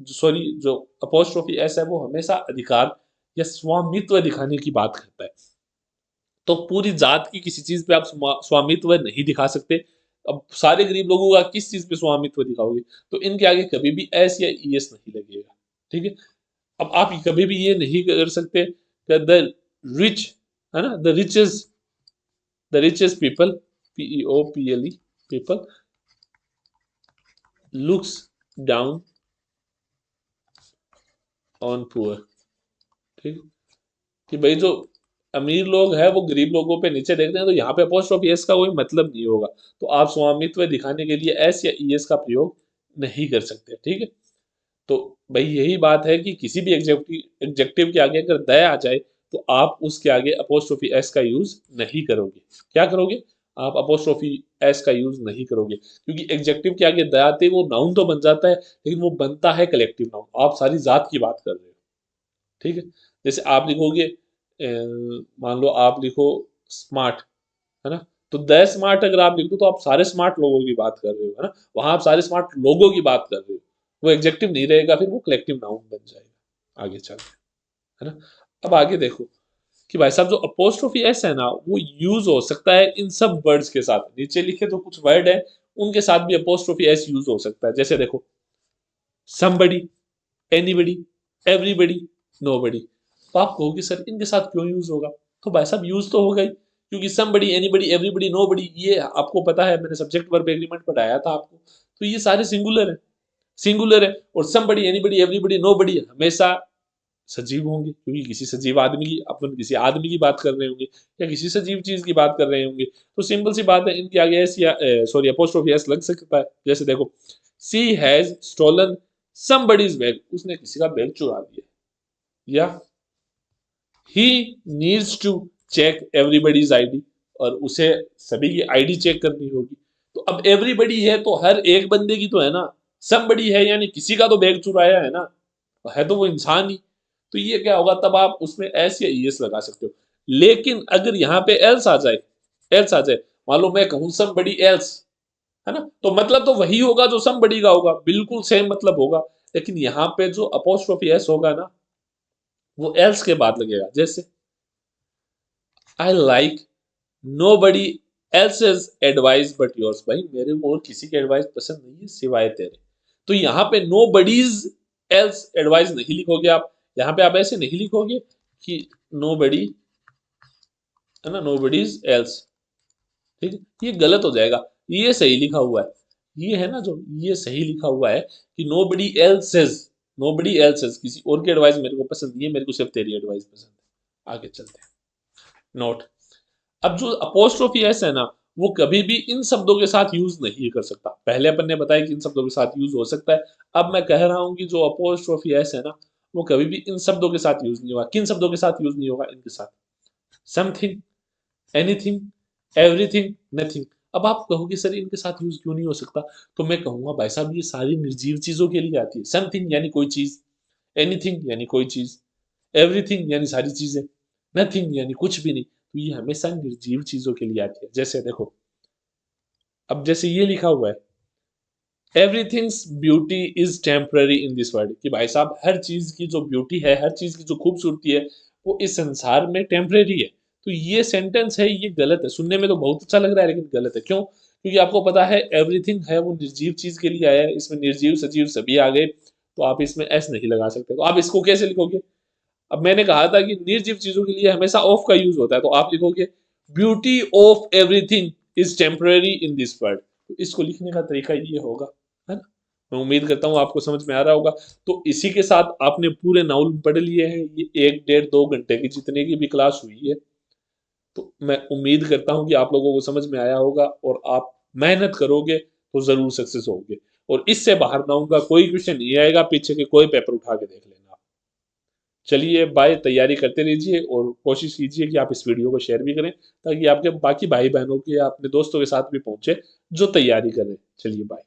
सॉरी, जो अपोस्ट्रोफी एस है वो हमेशा अधिकार या स्वामित्व दिखाने की बात करता है। तो पूरी जात की किसी चीज पे आप स्वामित्व नहीं दिखा सकते। अब सारे गरीब लोगों का किस चीज पे स्वामित्व दिखाओगे? तो इनके आगे कभी भी एस या ई एस नहीं लगेगा, ठीक है। अब आप कभी भी ये नहीं कर सकते कि द रिच, है ना, the richest people, PEOPLE, people looks down on poor, ठीक, कि भाई जो अमीर लोग हैं वो गरीब लोगों पे नीचे देखते हैं, तो यहाँ पे अपोस्ट्रोफी एस का कोई मतलब नहीं होगा। तो आप स्वामित्व दिखाने के लिए एस या ई एस का प्रयोग नहीं कर सकते, ठीक है। तो भाई यही बात है कि किसी भी एग्जेक्टिव के आगे अगर द आ जाए तो आप उसके आगे अपोस्ट्रोफी एस का यूज नहीं करोगे। क्या करोगे? आप अपोस्ट्रोफी एस का यूज नहीं करोगे, क्योंकि एग्जेक्टिव के आगे द आते वो नाउन तो बन जाता है, लेकिन वो बनता है कलेक्टिव नाउन। आप सारी जात की बात कर रहे हो, ठीक है। जैसे आप लिखोगे, मान लो आप लिखो स्मार्ट, है ना, तो द स्मार्ट अगर आप लिख दो तो आप सारे स्मार्ट लोगों की बात कर रहे हो, है ना, वहां आप सारे स्मार्ट लोगों की बात कर रहे हो। वो एग्जेक्टिव नहीं रहेगा, फिर वो कलेक्टिव नाउन बन जाएगा। आगे चल, है ना। अब आगे देखो कि भाई साहब जो अपोस्ट्रोफी एस है ना, वो यूज हो सकता है इन सब वर्ड्स के साथ। नीचे लिखे जो कुछ वर्ड है उनके साथ भी अपोस्ट्रोफी एस यूज हो सकता है। जैसे देखो, समबडी, एनीबडी, एवरीबडी, नोबडी। तो आप कहोगे सर इनके साथ क्यों यूज होगा? तो भाई साहब यूज तो होगा ही, क्योंकि समबडी, एनीबडी, एवरीबडी, नोबडी, ये आपको पता है, मैंने सब्जेक्ट वर्ब एग्रीमेंट पढ़ाया था आपको। तो ये सारे सिंगुलर है, सिंगुलर है। और समबडी, एनीबडी, एवरीबडी, नोबडी हमेशा सजीव होंगे, क्योंकि किसी सजीव आदमी की, अपन किसी आदमी की बात कर रहे होंगे या किसी सजीव चीज की बात कर रहे होंगे। तो सिंपल सी बात है, इनके आगे एस या सॉरी अपोस्ट्रोफी एस लग सकता है। जैसे देखो, she has stolen somebody's bag, उसने किसी का बैग चुरा लिया, या he needs to check everybody's ID, और उसे सभी की आईडी चेक करनी होगी। तो अब एवरीबडी है तो हर एक बंदे की तो है ना, समबडी है यानी किसी का तो बैग चुराया है ना, है तो वो इंसान ही। तो ये क्या होगा, तब आप उसमें एस या ईएस लगा सकते हो। लेकिन अगर यहाँ पे एल्स आ जाए, एल्स आ जाए, मान लो मैं कहूं समबडी एल्स, है ना, तो मतलब तो वही होगा जो समबडी का होगा, बिल्कुल सेम मतलब होगा। लेकिन यहाँ पे जो अपोस्ट्रोफी एस होगा ना, वो एल्स के बाद लगेगा। जैसे I like nobody else advice but yours, भाई मेरे को और किसी की एडवाइस पसंद नहीं है सिवाय तेरे। तो यहाँ पे नो बडीज एल्स एडवाइस नहीं लिखोगे आप, यहाँ पे आप ऐसे नहीं लिखोगे कि नो बडी, है ना, नो बडीज एल्स, ठीक है, ये गलत हो जाएगा। ये सही लिखा हुआ है, ये है ना जो ये सही लिखा हुआ है कि nobody else says, nobody else says, किसी और की एडवाइस मेरे को पसंद नहीं है, मेरे को सिर्फ तेरी एडवाइस पसंद है। आगे चलते हैं। नोट, अब जो अपोस्ट्रोफी एस है ना, वो कभी भी इन शब्दों के साथ यूज नहीं कर सकता। पहले अपन ने बताया कि इन शब्दों के साथ यूज हो सकता है, अब मैं कह रहा हूं कि जो अपोस्ट्रोफी एस है ना, वो कभी भी इन शब्दों के साथ यूज नहीं होगा। किन शब्दों के साथ यूज नहीं होगा? इनके साथ, समथिंग, एनीथिंग, एवरीथिंग, नथिंग। अब आप कहोगे सर इनके साथ यूज क्यों नहीं हो सकता? तो मैं कहूंगा भाई साहब ये सारी निर्जीव चीजों के लिए आती है। समथिंग यानी कोई चीज, एनीथिंग यानी कोई चीज, एवरीथिंग यानी सारी चीजें, नथिंग यानी कुछ भी नहीं। तो ये हमेशा निर्जीव चीजों के लिए आती है। जैसे देखो, अब जैसे ये लिखा हुआ है, everything's beauty is temporary in this world, कि भाई साहब हर चीज की जो ब्यूटी है, हर चीज की जो खूबसूरती है, वो इस संसार में टेम्पररी है। तो ये सेंटेंस है, ये गलत है। सुनने में तो बहुत अच्छा लग रहा है लेकिन गलत है। क्यों? क्योंकि आपको पता है एवरीथिंग है वो निर्जीव चीज के लिए आया है, इसमें निर्जीव सजीव सभी आ गए, तो आप इसमें एस नहीं लगा सकते। तो आप इसको कैसे लिखोगे? अब मैंने कहा था कि निर्जीव चीजों के लिए हमेशा ऑफ का यूज होता है, तो आप लिखोगे beauty of everything is temporary in this world. तो इसको लिखने का तरीका ये होगा, है ना? मैं उम्मीद करता हूँ आपको समझ में आ रहा होगा। तो इसी के साथ आपने पूरे नाउन पढ़ लिए हैं। ये 1 डेढ़ 2 घंटे की जितने की भी क्लास हुई है, तो मैं उम्मीद करता हूँ कि आप लोगों को समझ में आया होगा, और आप मेहनत करोगे तो जरूर सक्सेस होगे। और इससे बाहर नाउन का कोई क्वेश्चन नहीं आएगा, पीछे के कोई पेपर उठा के देख लेना आप। चलिए बाय, तैयारी करते रहिए और कोशिश कीजिए कि आप इस वीडियो को शेयर भी करें, ताकि आपके बाकी भाई बहनों के या अपने दोस्तों के साथ भी पहुंचे जो तैयारी कर रहे हैं। चलिए बाय।